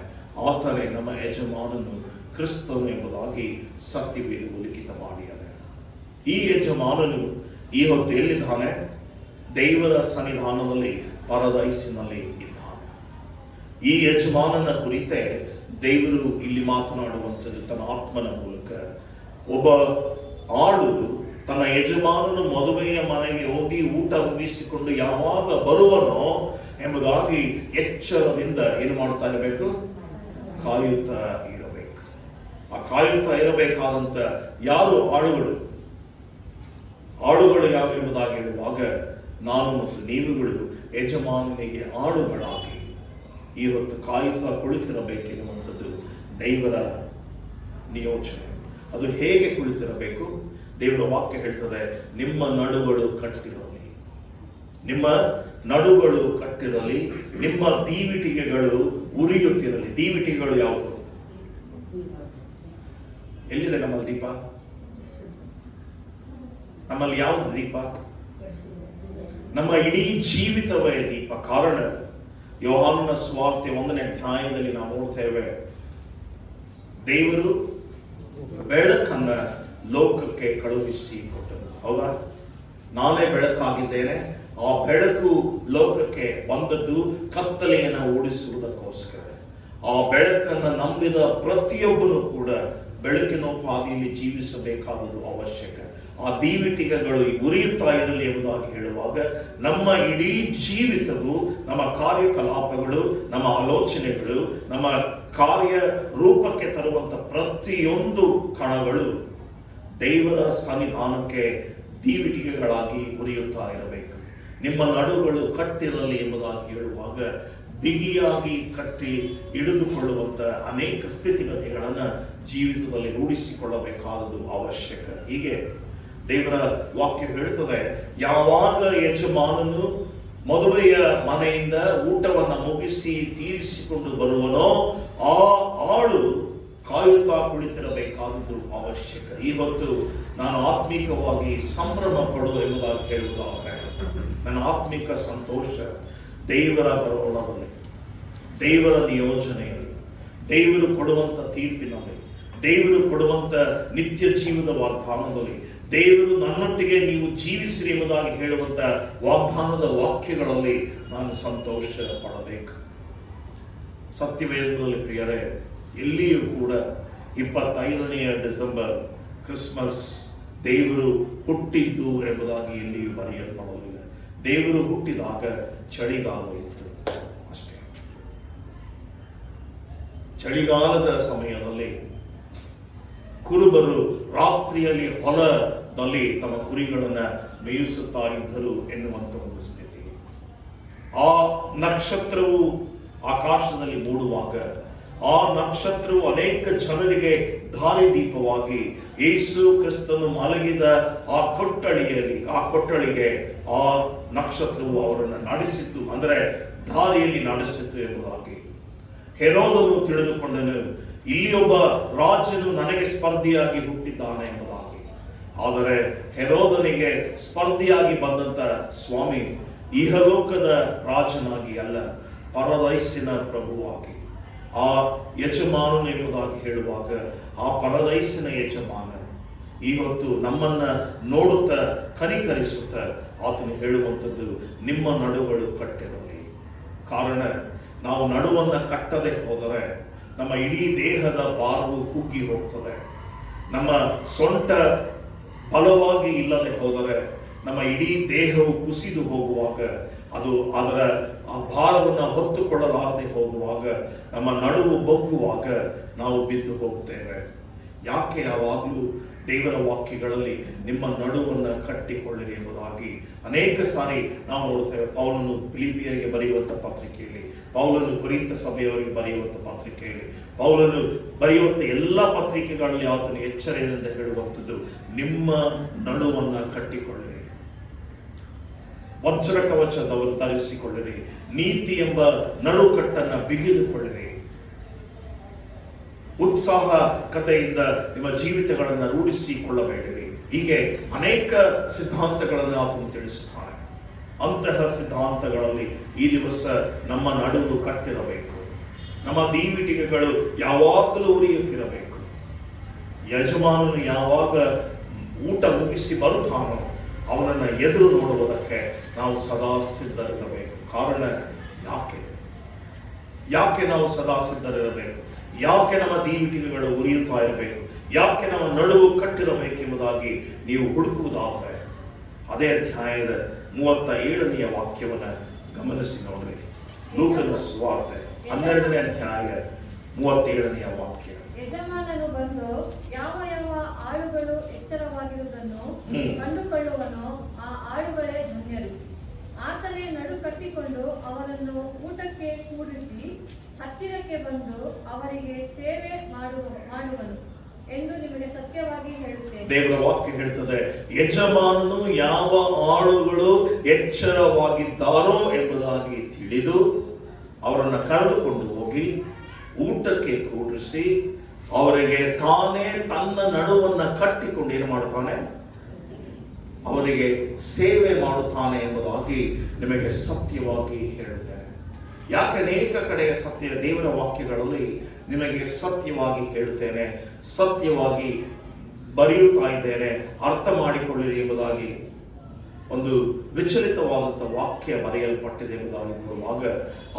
S1: ಆತನೇ ನಮ್ಮ ಯಜಮಾನನು ಕ್ರಿಸ್ತನು ಎಂಬುದಾಗಿ ಸತ್ಯವೇದವು ಲಿಖಿತ ಮಾಡಿಯಾರೆ. ಈ ಯಜಮಾನನು ಈ ಹೊತ್ತು ಎಲ್ಲಿದ್ದಾನೆ? ದೇವರ ಸನ್ನಿಧಾನದಲ್ಲಿ ಪರದೈಸಿನಲ್ಲಿ ಇದ್ದಾನೆ. ಈ ಯಜಮಾನನ ಕುರಿತೇ ದೇವರು ಇಲ್ಲಿ ಮಾತನಾಡುವಂಥದ್ದು ತನ್ನ ಆತ್ಮನ ಮೂಲಕ. ಒಬ್ಬ ಆಳು ತನ್ನ ಯಜಮಾನನು ಮದುವೆಯ ಮನೆಗೆ ಹೋಗಿ ಊಟ ಮುಗಿಸಿಕೊಂಡು ಯಾವಾಗ ಬರುವನೋ ಎಂಬುದಾಗಿ ಎಚ್ಚರದಿಂದ ಏನು ಮಾಡ್ತಾ ಇರಬೇಕು? ಕಾಯುತ್ತಾ ಇರಬೇಕು. ಆ ಕಾಯುತ್ತಾ ಇರಬೇಕಾದಂತ ಯಾರು ಆಳುಗಳು ಯಾರು ಎಂಬುದಾಗಿ ಹೇಳುವಾಗ ನಾನು ಮತ್ತು ನೀವುಗಳು ಯಜಮಾನನಿಗೆ ಆಳುಗಳಾಗಿ ಈ ಹೊತ್ತು ಕಾಯುತ್ತಾ ಕುಳಿತಿರಬೇಕೆನ್ನುವಂಥದ್ದು ದೇವರ ನಿಯೋಜನೆ. ಅದು ಹೇಗೆ ಕುಳಿತಿರಬೇಕು? ದೇವರ ವಾಕ್ಯ ಹೇಳ್ತದೆ, ನಿಮ್ಮ ನಡುಗಳು ಕಟ್ಟಿರಲಿ, ನಿಮ್ಮ ನಡುಗಳು ಕಟ್ಟಿರಲಿ, ನಿಮ್ಮ ದೀವಿಟಿಗೆಗಳು ಉರಿಯುತ್ತಿರಲಿ. ದೀವಿಟಿಗೆಗಳು ಯಾವುದು? ಎಲ್ಲಿದೆ ನಮ್ಮಲ್ಲಿ ದೀಪ? ನಮ್ಮಲ್ಲಿ ಯಾವುದು ದೀಪ? ನಮ್ಮ ಇಡೀ ಜೀವಿತವೇ ದೀಪ. ಕಾರಣ ಯೋಹಾನನ ಸುವಾರ್ತೆ 1ನೇ ಅಧ್ಯಾಯದಲ್ಲಿ ನಾವು ನೋಡ್ತೇವೆ, ದೇವರು ಬೆಳಕನ್ನ ಲೋಕಕ್ಕೆ ಕಳುಹಿಸಿ ಕೊಟ್ಟರು. ಹೌದಾ? ನಾನೇ ಬೆಳಕಾಗಿದ್ದೇನೆ. ಆ ಬೆಳಕು ಲೋಕಕ್ಕೆ ಬಂದದ್ದು ಕತ್ತಲೆಯನ್ನು ಓಡಿಸುವುದಕ್ಕೋಸ್ಕರ. ಆ ಬೆಳಕನ್ನು ನಂಬಿದ ಪ್ರತಿಯೊಬ್ಬನು ಕೂಡ ಬೆಳಕಿನೋಪಾದಿಯಲ್ಲಿ ಜೀವಿಸಬೇಕಾದದ್ದು ಅವಶ್ಯಕ. ಆ ದೀವಿಟಿಗೆಗಳು ಉರಿಯುತ್ತಾ ಇರಲಿ ಎಂಬುದಾಗಿ ಹೇಳುವಾಗ ನಮ್ಮ ಇಡೀ ಜೀವಿತವು, ನಮ್ಮ ಕಾರ್ಯಕಲಾಪಗಳು, ನಮ್ಮ ಆಲೋಚನೆಗಳು, ನಮ್ಮ ಕಾರ್ಯ ರೂಪಕ್ಕೆ ತರುವಂತ ಪ್ರತಿಯೊಂದು ಕಣಗಳು ದೇವರ ಸನ್ನಿಧಾನಕ್ಕೆ ದೀವಿಟಿಗೆಗಳಾಗಿ ಉರಿಯುತ್ತಾ ಇರಬೇಕು. ನಿಮ್ಮ ನಡುಗಳು ಕಟ್ಟಿರಲಿ ಎಂಬುದಾಗಿ ಹೇಳುವಾಗ ಬಿಗಿಯಾಗಿ ಕಟ್ಟಿ ಹಿಡಿದುಕೊಳ್ಳುವಂತ ಅನೇಕ ಸ್ಥಿತಿಗತಿಗಳನ್ನು ಜೀವಿತದಲ್ಲಿ ರೂಢಿಸಿಕೊಳ್ಳಬೇಕಾದದ್ದು ಅವಶ್ಯಕ. ಹೀಗೆ ದೇವರ ವಾಕ್ಯ ಹೇಳುತ್ತದೆ, ಯಾವಾಗ ಯಜಮಾನನು ಮದುವೆಯ ಮನೆಯಿಂದ ಊಟವನ್ನು ಮುಗಿಸಿ ತೀರಿಸಿಕೊಂಡು ಬರುವನೋ ಆ ಆಳು ಕಾಯುತ್ತಾ ಕುಳಿತಿರಬೇಕಾದದ್ದು ಅವಶ್ಯಕ. ಇವತ್ತು ನಾನು ಆತ್ಮಿಕವಾಗಿ ಸಂಭ್ರಮ ಪಡುವ ಎಂಬುದಾಗಿ ಹೇಳುವುದಾದರೆ ನನ್ನ ಆತ್ಮಿಕ ಸಂತೋಷ ದೇವರ ಬರೋಣದಲ್ಲಿ, ದೇವರ ನಿಯೋಜನೆಯಲ್ಲಿ, ದೇವರು ಕೊಡುವಂತ ತೀರ್ಪಿನಲ್ಲಿ, ದೇವರು ಕೊಡುವಂತ ನಿತ್ಯ ಜೀವದ ವಾಗ್ದಾನದಲ್ಲಿ, ದೇವರು ನನ್ನೊಟ್ಟಿಗೆ ನೀವು ಜೀವಿಸಿರಿ ಎಂಬುದಾಗಿ ಹೇಳುವಂತ ವಾಗ್ದಾನದ ವಾಕ್ಯಗಳಲ್ಲಿ ನಾನು ಸಂತೋಷ ಪಡಬೇಕು. ಸತ್ಯವೇದದಲ್ಲಿ ಪ್ರಿಯರೇ, ಎಲ್ಲಿಯೂ ಕೂಡ 25ನೇ ಡಿಸೆಂಬರ್ ಕ್ರಿಸ್ಮಸ್ ದೇವರು ಹುಟ್ಟಿದ್ದು ಎಂಬುದಾಗಿ ಎಲ್ಲಿಯೂ ಬರೆಯಲ್ಪಡಲಿಲ್ಲ. ದೇವರು ಹುಟ್ಟಿದಾಗ ಚಳಿಗಾಲ ಇತ್ತು ಅಷ್ಟೇ. ಚಳಿಗಾಲದ ಸಮಯದಲ್ಲಿ ಕುರುಬರು ರಾತ್ರಿಯಲ್ಲಿ ಹೊಲದಲ್ಲಿ ತಮ್ಮ ಕುರಿಗಳನ್ನ ಮೇಯಿಸುತ್ತಾ ಇದ್ದರು ಎನ್ನುವಂತ ಒಂದು ಸ್ಥಿತಿ. ಆ ನಕ್ಷತ್ರವು ಆಕಾಶದಲ್ಲಿ ಮೂಡುವಾಗ ಆ ನಕ್ಷತ್ರವು ಅನೇಕ ಜನರಿಗೆ ದಾರಿದೀಪವಾಗಿ ಯೇಸು ಕ್ರಿಸ್ತನು ಮಲಗಿದ ಆ ಕೊಠಡಿಗೆ ಆ ನಕ್ಷತ್ರವು ಅವರನ್ನು ನಡೆಸಿತು, ಅಂದರೆ ದಾರಿಯಲ್ಲಿ ನಡೆಸಿತು ಎಂಬುದಾಗಿ ಹೆರೋದನು ತಿಳಿದುಕೊಂಡನು, ಇಲ್ಲಿ ಒಬ್ಬ ರಾಜನು ನನಗೆ ಸ್ಪರ್ಧಿಯಾಗಿ ಹುಟ್ಟಿದ್ದಾನೆ ಎಂಬುದಾಗಿ. ಆದರೆ ಹೆರೋದನಿಗೆ ಸ್ಪರ್ಧಿಯಾಗಿ ಬಂದಂತ ಸ್ವಾಮಿ ಇಹಲೋಕದ ರಾಜನಾಗಿ ಅಲ್ಲ, ಪರದೈಸಿನ ಪ್ರಭುವಾಗಿ, ಆ ಯಜಮಾನನು ಎಂಬುದಾಗಿ ಹೇಳುವಾಗ ಆ ಪರದೈಸಿನ ಯಜಮಾನ ಇವತ್ತು ನಮ್ಮನ್ನ ನೋಡುತ್ತಾ ಕನಿಕರಿಸುತ್ತಾ ಆತನು ಹೇಳುವಂಥದ್ದು, ನಿಮ್ಮ ನಡುಗಳು ಕಟ್ಟಿರಲಿ. ಕಾರಣ ನಾವು ನಡುವನ್ನ ಕಟ್ಟದೆ ಹೋದರೆ ನಮ್ಮ ಇಡೀ ದೇಹದ ಭಾರವು ಕುಗ್ಗಿ ಹೋಗ್ತದೆ. ನಮ್ಮ ಸೊಂಟ ಬಲವಾಗಿ ಇಲ್ಲದೆ ಹೋದರೆ ನಮ್ಮ ಇಡೀ ದೇಹವು ಕುಸಿದು ಹೋಗುವಾಗ, ಅದು ಅದರ ಆ ಭಾರವನ್ನು ಹೊತ್ತುಕೊಳ್ಳಲಾರದೆ ಹೋಗುವಾಗ, ನಮ್ಮ ನಡುವು ಬಗ್ಗುವಾಗ ನಾವು ಬಿದ್ದು ಹೋಗ್ತೇವೆ. ಯಾಕೆ ಯಾವಾಗಲೂ ದೇವರ ವಾಕ್ಯಗಳಲ್ಲಿ ನಿಮ್ಮ ನಡುವನ್ನು ಕಟ್ಟಿಕೊಳ್ಳಿರಿ ಎಂಬುದಾಗಿ ಅನೇಕ ಸಾರಿ ನಾವು ನೋಡ್ತೇವೆ. ಪೌಲನು ಫಿಲಿಪಿಯರಿಗೆ ಬರೆಯುವಂತ ಪತ್ರಿಕೆಯಲ್ಲಿ, ಪೌಲನು ಕೊರಿಂಥ ಸಭೆಯವರಿಗೆ ಬರೆಯುವಂತ ಪತ್ರಿಕೆಯಲ್ಲಿ, ಪೌಲನು ಬರೆಯುವಂತ ಎಲ್ಲ ಪತ್ರಿಕೆಗಳಲ್ಲಿ ಆತನು ಎಚ್ಚರಿಕೆಯಿಂದ ಹೇಳುವಂಥದ್ದು, ನಿಮ್ಮ ನಡುವನ್ನ ಕಟ್ಟಿಕೊಳ್ಳಿರಿ, ವಜ್ರ ಕವಚದವರು ಧರಿಸಿಕೊಳ್ಳಿರಿ, ನೀತಿ ಎಂಬ ನಡುಕಟ್ಟನ್ನು ಬಿಗಿದುಕೊಳ್ಳಿರಿ, ಉತ್ಸಾಹಕತೆಯಿಂದ ನಿಮ್ಮ ಜೀವಿತಗಳನ್ನು ರೂಢಿಸಿಕೊಳ್ಳಬೇಡಿರಿ. ಹೀಗೆ ಅನೇಕ ಸಿದ್ಧಾಂತಗಳನ್ನು ಆತನು ತಿಳಿಸುತ್ತಾನೆ. ಅಂತಹ ಸಿದ್ಧಾಂತಗಳಲ್ಲಿ ಈ ದಿವಸ ನಮ್ಮ ನಡುವು ಕಟ್ಟಿರಬೇಕು. ನಮ್ಮ ದೀವಿಟಿಗೆಗಳು ಯಾವಾಗಲೂ ಉರಿಯುತ್ತಿರಬೇಕು. ಯಜಮಾನನು ಯಾವಾಗ ಊಟ ಮುಗಿಸಿ ಬರುತ್ತಾನೋ ಅವನನ್ನು ಎದುರು ನೋಡುವುದಕ್ಕೆ ನಾವು ಸದಾ ಸಿದ್ಧರಿರಬೇಕು. ಕಾರಣ ಯಾಕೆ ನಾವು ಸದಾ ಸಿದ್ಧರಿರಬೇಕು? ಯಾಕೆ ನಮ್ಮ ದೀವಿಟಿಗೆಗಳು ಉರಿಯುತ್ತಾ ಇರಬೇಕು? ಯಾಕೆ ನಮ್ಮ ನಡುವು ಕಟ್ಟಿರಬೇಕೆಂಬುದಾಗಿ ನೀವು ಹುಡುಕುವುದಾದರೆ ಅದೇ ಅಧ್ಯಾಯದ 37ನೇ ವಾಕ್ಯವನ್ನು ಗಮನಿಸಿ ನೋಡ್ರಿ. ಲೂಕನ ಸುವಾರ್ತೆ 12ನೇ ಅಧ್ಯಾಯ 37ನೇ ವಾಕ್ಯ.
S3: ಯಜಮಾನನು ಬಂದು ಯಾವ ಯಾವ ಆಳುಗಳು ಎಚ್ಚರವಾಗಿರುವುದನ್ನು ಕಂಡುಕೊಳ್ಳುವನೋ ಆ ಆಳುಗಳೇ ಧನ್ಯರು. ಆತನೇ ನಡು ಕಟ್ಟಿಕೊಂಡು ಅವರನ್ನು ಊಟಕ್ಕೆ ಕೂಡಿಸಿ ಹತ್ತಿರಕ್ಕೆ ಬಂದು ಅವರಿಗೆ ಸೇವೆ ಮಾಡುವನು ಎಂದು ನಿಮಗೆ ಸತ್ಯವಾಗಿ ಹೇಳುತ್ತೇನೆ.
S1: ದೇವರ ವಾಕ್ಯ ಹೇಳ್ತದೆ, ಯಜಮಾನನು ಯಾವ ಆಳುಗಳು ಎಚ್ಚರವಾಗಿದ್ದಾರೋ ಎಂಬುದಾಗಿ ತಿಳಿದು ಅವರನ್ನು ಕರೆದುಕೊಂಡು ಹೋಗಿ ಊಟಕ್ಕೆ ಕೂಡಿಸಿ ಅವರಿಗೆ ತಾನೇ ತನ್ನ ನಡುವನ್ನ ಕಟ್ಟಿಕೊಂಡು ಏನು ಮಾಡುತ್ತಾನೆ? ಅವರಿಗೆ ಸೇವೆ ಮಾಡುತ್ತಾನೆ ಎಂಬುದಾಗಿ ನಿಮಗೆ ಸತ್ಯವಾಗಿ ಹೇಳುತ್ತೇನೆ. ಯಾಕೆ ಅನೇಕ ಕಡೆಯ ಸತ್ಯ ದೇವರ ವಾಕ್ಯಗಳಲ್ಲಿ ನಿಮಗೆ ಸತ್ಯವಾಗಿ ಹೇಳುತ್ತೇನೆ, ಸತ್ಯವಾಗಿ ಬರೆಯುತ್ತಾ ಇದ್ದೇನೆ, ಅರ್ಥ ಮಾಡಿಕೊಳ್ಳಿರಿ ಎಂಬುದಾಗಿ ಒಂದು ವಿಚಲಿತವಾದಂಥ ವಾಕ್ಯ ಬರೆಯಲ್ಪಟ್ಟಿದೆ ಎಂಬುದಾಗಿ ನೋಡುವಾಗ,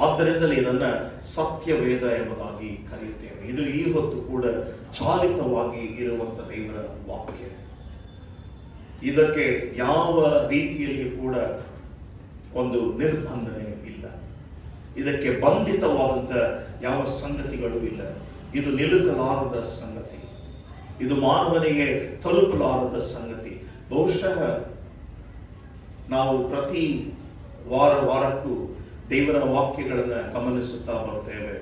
S1: ಆದ್ದರಿಂದಲೇ ಇದನ್ನು ಸತ್ಯವೇದ ಎಂಬುದಾಗಿ ಕರೆಯುತ್ತೇವೆ. ಇದು ಈ ಹೊತ್ತು ಕೂಡ ಚಾಲಿತವಾಗಿ ಇರುವಂಥ ದೇವರ ವಾಕ್ಯ. ಇದಕ್ಕೆ ಯಾವ ರೀತಿಯಲ್ಲಿ ಕೂಡ ಒಂದು ನಿರ್ಬಂಧನೆ ಇಲ್ಲ. ಇದಕ್ಕೆ ಬಂಧಿತವಾದಂಥ ಯಾವ ಸಂಗತಿಗಳು ಇಲ್ಲ. ಇದು ನಿಲುಕಲಾರದ ಸಂಗತಿ, ಇದು ಮಾನವನಿಗೆ ತಲುಪಲಾರದ ಸಂಗತಿ. ಬಹುಶಃ ನಾವು ಪ್ರತಿ ವಾರಕ್ಕೂ ದೇವರ ವಾಕ್ಯಗಳನ್ನು ಗಮನಿಸುತ್ತಾ ಬರ್ತೇವೆ.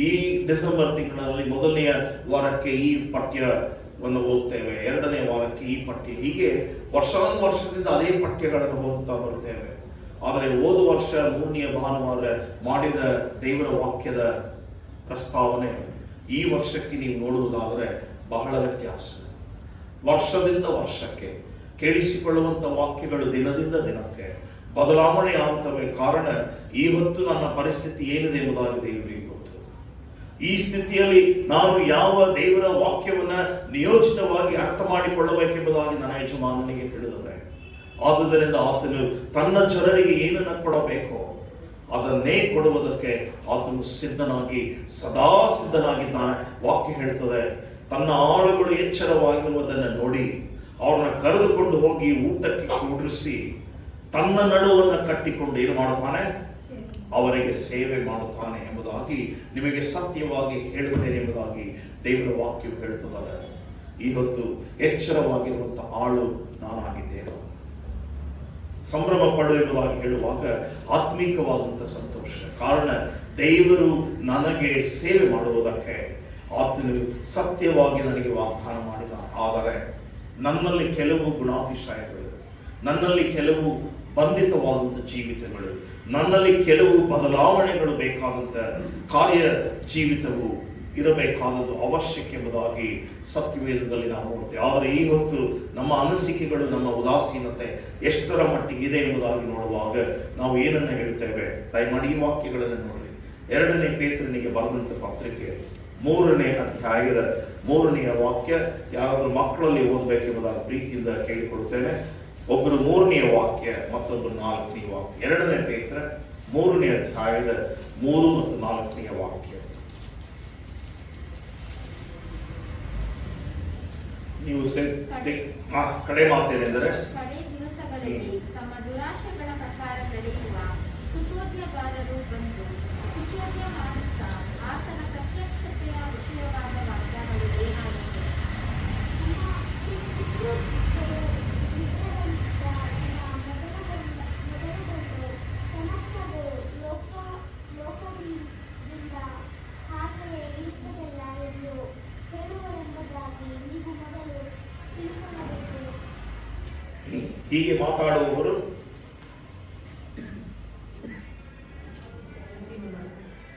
S1: ಈ ಡಿಸೆಂಬರ್ ತಿಂಗಳಲ್ಲಿ ಮೊದಲನೆಯ ವಾರಕ್ಕೆ ಈ ಪಠ್ಯವನ್ನು ಓದ್ತೇವೆ, ಎರಡನೇ ವಾರಕ್ಕೆ ಈ ಪಠ್ಯ, ಹೀಗೆ ವರ್ಷದಿಂದ ಅದೇ ಪಠ್ಯಗಳನ್ನು ಓದುತ್ತಾ ಬರ್ತೇವೆ. ಆದರೆ ಹೋದ ವರ್ಷ 3ನೇ ಭಾನುವಾರ ಮಾಡಿದ ದೇವರ ವಾಕ್ಯದ ಪ್ರಸ್ತಾವನೆ ಈ ವರ್ಷಕ್ಕೆ ನೀವು ನೋಡುವುದಾದರೆ ಬಹಳ ವ್ಯತ್ಯಾಸ. ವರ್ಷದಿಂದ ವರ್ಷಕ್ಕೆ ಕೇಳಿಸಿಕೊಳ್ಳುವಂಥ ವಾಕ್ಯಗಳು ದಿನದಿಂದ ದಿನಕ್ಕೆ ಬದಲಾವಣೆ ಆಗುತ್ತವೆ. ಕಾರಣ, ಈ ಹೊತ್ತು ನನ್ನ ಪರಿಸ್ಥಿತಿ ಏನಿದೆ ಎಂಬುದಾಗಿ ದೇವರಿಗೆ ಗೊತ್ತು. ಈ ಸ್ಥಿತಿಯಲ್ಲಿ ನಾನು ಯಾವ ದೇವರ ವಾಕ್ಯವನ್ನ ನಿಯೋಜಿತವಾಗಿ ಅರ್ಥ ಮಾಡಿಕೊಳ್ಳಬೇಕೆಂಬುದಾಗಿ ನನ್ನ ಯಜಮಾನನಿಗೆ ತಿಳಿದಿದೆ. ಆದುದರಿಂದ ಆತನು ತನ್ನ ಜನರಿಗೆ ಏನನ್ನ ಕೊಡಬೇಕೋ ಅದನ್ನೇ ಕೊಡುವುದಕ್ಕೆ ಆತನು ಸದಾ ಸಿದ್ಧನಾಗಿದ್ದಾನೆ. ವಾಕ್ಯ ಹೇಳ್ತದೆ, ತನ್ನ ಆಳುಗಳು ಎಚ್ಚರವಾಗಿರುವುದನ್ನು ನೋಡಿ ಅವ್ರನ್ನ ಕರೆದುಕೊಂಡು ಹೋಗಿ ಊಟಕ್ಕೆ ಕೂಡಿಸಿ ತನ್ನ ನಡುವನ್ನು ಕಟ್ಟಿಕೊಂಡು ಏನು ಮಾಡುತ್ತಾನೆ? ಅವರಿಗೆ ಸೇವೆ ಮಾಡುತ್ತಾನೆ ಎಂಬುದಾಗಿ ನಿಮಗೆ ಸತ್ಯವಾಗಿ ಹೇಳುತ್ತೇನೆ ಎಂಬುದಾಗಿ ದೇವರ ವಾಕ್ಯವು ಹೇಳುತ್ತದೆ. ಈ ಹೊತ್ತು ಎಚ್ಚರವಾಗಿರುವಂಥ ಆಳು ನಾನಾಗಿದ್ದೇನೆ. ಸಂಭ್ರಮ ಪಡು ಎಂಬುದಾಗಿ ಹೇಳುವಾಗ ಆತ್ಮೀಕವಾದಂಥ ಸಂತೋಷ. ಕಾರಣ, ದೇವರು ನನಗೆ ಸೇವೆ ಮಾಡುವುದಕ್ಕೆ ಆತನು ಸತ್ಯವಾಗಿ ನನಗೆ ವಾಗ್ದಾನ ಮಾಡಿದ. ಆದರೆ ನನ್ನಲ್ಲಿ ಕೆಲವು ಗುಣಾತಿಶಯಗಳು, ನನ್ನಲ್ಲಿ ಕೆಲವು ಬಂಧಿತವಾದಂಥ ಜೀವಿತಗಳು, ನನ್ನಲ್ಲಿ ಕೆಲವು ಬದಲಾವಣೆಗಳು ಬೇಕಾದಂಥ ಕಾರ್ಯ ಜೀವಿತವು ಇರಬೇಕಾದದ್ದು ಅವಶ್ಯಕ ಎಂಬುದಾಗಿ ಸತ್ಯವೇದದಲ್ಲಿ ನಾವು ನೋಡ್ತೇವೆ. ಆದರೆ ಈ ಹೊತ್ತು ನಮ್ಮ ಅನಿಸಿಕೆಗಳು, ನಮ್ಮ ಉದಾಸೀನತೆ ಎಷ್ಟರ ಮಟ್ಟಿಗಿದೆ ಎಂಬುದಾಗಿ ನೋಡುವಾಗ ನಾವು ಏನನ್ನ ಹೇಳ್ತೇವೆ? ದಯಮಾಡಿ ಈ ವಾಕ್ಯಗಳನ್ನು ನೋಡಿ. 2ನೇ ಪೇತ್ರನಿಗೆ ಬರೆದಂಥ ಪತ್ರಿಕೆ 3ನೇ ಅಧ್ಯಾಯದ 3ನೇ ವಾಕ್ಯ. ಯಾರಾದರೂ ಮಕ್ಕಳಲ್ಲಿ ಓದಬೇಕೆಂಬುದಾಗಿ ಪ್ರೀತಿಯಿಂದ ಕೇಳಿಕೊಡುತ್ತೇನೆ. ಒಬ್ಬರು 3ನೇ ವಾಕ್ಯ, ಮತ್ತೊಬ್ಬರು 4ನೇ ವಾಕ್ಯ. 2ನೇ ಪೇತ್ರ 3ನೇ ಅಧ್ಯಾಯದ 3 ಮತ್ತು 4ನೇ ವಾಕ್ಯ. ನೀವು ಕಡೆ ಮಾತೇನೆಂದರೆ,
S4: ಕಡೆ ದಿವಸಗಳಲ್ಲಿ ತಮ್ಮ ದುರಾಶೆಗಳ ಪ್ರಕಾರ ನಡೆಯುವ ಕುಚೋದ್ಯಗಾರರು ಬಂದು ಕುಚೋದ್ಯ ಮಾಡುತ್ತಾ ಆತನ ಪ್ರತ್ಯಕ್ಷತೆಯ ವಿಷಯವಾದ ವಾಗ್ದಾನಗಳು ಏನಾಗಿದೆ?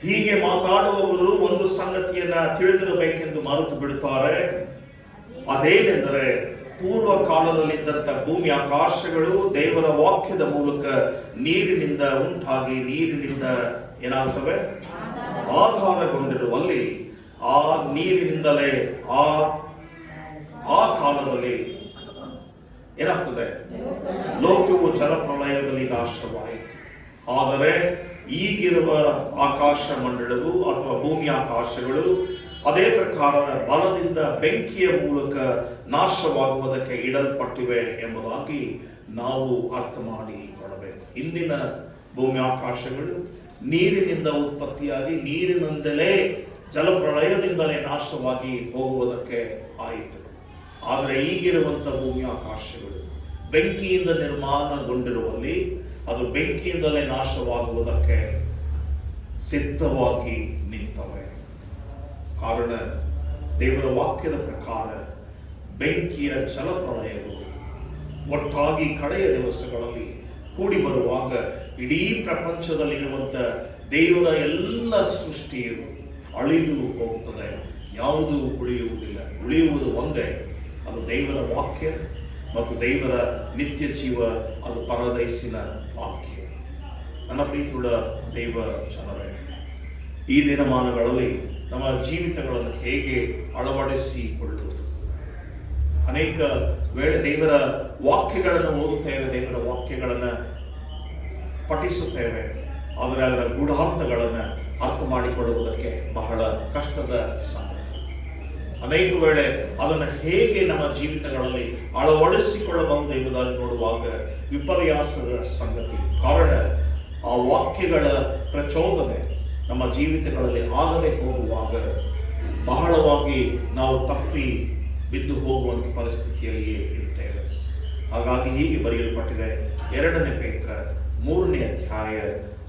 S1: ಹೀಗೆ ಮಾತಾಡುವವರು ಒಂದು ಸಂಗತಿಯನ್ನ ತಿಳಿದಿರಬೇಕೆಂದು ಮರೆತು ಬಿಡುತ್ತಾರೆ. ಅದೇನೆಂದರೆ, ಪೂರ್ವ ಕಾಲದಲ್ಲಿದ್ದಂಥ ಭೂಮಿ ಆಕಾಶಗಳು ದೇವರ ವಾಕ್ಯದ ಮೂಲಕ ನೀರಿನಿಂದ ಉಂಟಾಗಿ ನೀರಿನಿಂದ ಏನಾಗುತ್ತವೆ? ಆಧಾರಗೊಂಡಿರುವಲ್ಲಿ ಆ ನೀರಿನಿಂದಲೇ ಆ ಕಾಲದಲ್ಲಿ ಏನಾಗ್ತದೆ? ಲೋಕವು ಜಲಪ್ರಳಯದಲ್ಲಿ ನಾಶವಾಯಿತು. ಆದರೆ ಈಗಿರುವ ಆಕಾಶ ಮಂಡಳವು ಅಥವಾ ಭೂಮಿ ಆಕಾಶಗಳು ಅದೇ ಪ್ರಕಾರ ಬಲದಿಂದ ಬೆಂಕಿಯ ಮೂಲಕ ನಾಶವಾಗುವುದಕ್ಕೆ ಇಡಲ್ಪಟ್ಟಿವೆ ಎಂಬುದಾಗಿ ನಾವು ಅರ್ಥ ಮಾಡಿಕೊಳ್ಳಬೇಕು. ಇಂದಿನ ಭೂಮಿ ಆಕಾಶಗಳು ನೀರಿನಿಂದ ಉತ್ಪತ್ತಿಯಾಗಿ ನೀರಿನಿಂದಲೇ ಜಲಪ್ರಳಯದಿಂದಲೇ ನಾಶವಾಗಿ ಹೋಗುವುದಕ್ಕೆ ಆಯಿತು. ಆದರೆ ಈಗಿರುವಂಥ ಭೂಮಿ ಆಕಾಶಗಳು ಬೆಂಕಿಯಿಂದ ನಿರ್ಮಾಣಗೊಂಡಿರುವಲ್ಲಿ ಅದು ಬೆಂಕಿಯಿಂದಲೇ ನಾಶವಾಗುವುದಕ್ಕೆ ಸಿದ್ಧವಾಗಿ ನಿಂತವೆ. ಕಾರಣ, ದೇವರ ವಾಕ್ಯದ ಪ್ರಕಾರ ಬೆಂಕಿಯ ಜಲಪ್ರಳಯವು ಒಟ್ಟಾಗಿ ಕಡೆಯ ದಿವಸಗಳಲ್ಲಿ ಕೂಡಿ ಬರುವಾಗ ಇಡೀ ಪ್ರಪಂಚದಲ್ಲಿರುವಂಥ ದೇವರ ಎಲ್ಲ ಸೃಷ್ಟಿಯು ಅಳಿದು ಹೋಗುತ್ತದೆ. ಯಾವುದೂ ಉಳಿಯುವುದಿಲ್ಲ. ಉಳಿಯುವುದು ಒಂದೇ, ಅದು ದೇವರ ವಾಕ್ಯ ಮತ್ತು ದೇವರ ನಿತ್ಯ ಜೀವ, ಅದು ಪರದೈಸಿನ ವಾಕ್ಯ. ನನ್ನ ಪ್ರೀತಿಯುಳ್ಳ ದೈವ ಜನರೇ, ಈ ದಿನಮಾನಗಳಲ್ಲಿ ನಮ್ಮ ಜೀವಿತಗಳನ್ನು ಹೇಗೆ ಅಳವಡಿಸಿಕೊಳ್ಳುವುದು? ಅನೇಕ ವೇಳೆ ದೇವರ ವಾಕ್ಯಗಳನ್ನು ಓದುತ್ತೇವೆ, ದೇವರ ವಾಕ್ಯಗಳನ್ನು ಪಠಿಸುತ್ತೇವೆ, ಆದರೆ ಅದರ ಗೂಢಾರ್ಥಗಳನ್ನು ಅರ್ಥ ಮಾಡಿಕೊಳ್ಳುವುದಕ್ಕೆ ಬಹಳ ಕಷ್ಟದ ಸಂಗತಿ. ಅನೇಕ ವೇಳೆ ಅದನ್ನು ಹೇಗೆ ನಮ್ಮ ಜೀವಿತಗಳಲ್ಲಿ ಅಳವಡಿಸಿಕೊಳ್ಳಬಹುದು ಎಂಬುದಾಗಿ ನೋಡುವಾಗ ವಿಪರ್ಯಾಸದ ಸಂಗತಿ. ಕಾರಣ ಆ ವಾಕ್ಯಗಳ ಪ್ರಚೋದನೆ ನಮ್ಮ ಜೀವಿತಗಳಲ್ಲಿ ಆಗದೆ ಹೋಗುವಾಗ ಬಹಳವಾಗಿ ನಾವು ತಪ್ಪಿ ಬಿದ್ದು ಹೋಗುವಂಥ ಪರಿಸ್ಥಿತಿಯಲ್ಲಿಯೇ ಇರ್ತೇವೆ. ಹಾಗಾಗಿ ಹೀಗೆ ಬರೆಯಲ್ಪಟ್ಟಿದೆ 2 ಪೇತ್ರ 3ನೇ ಅಧ್ಯಾಯ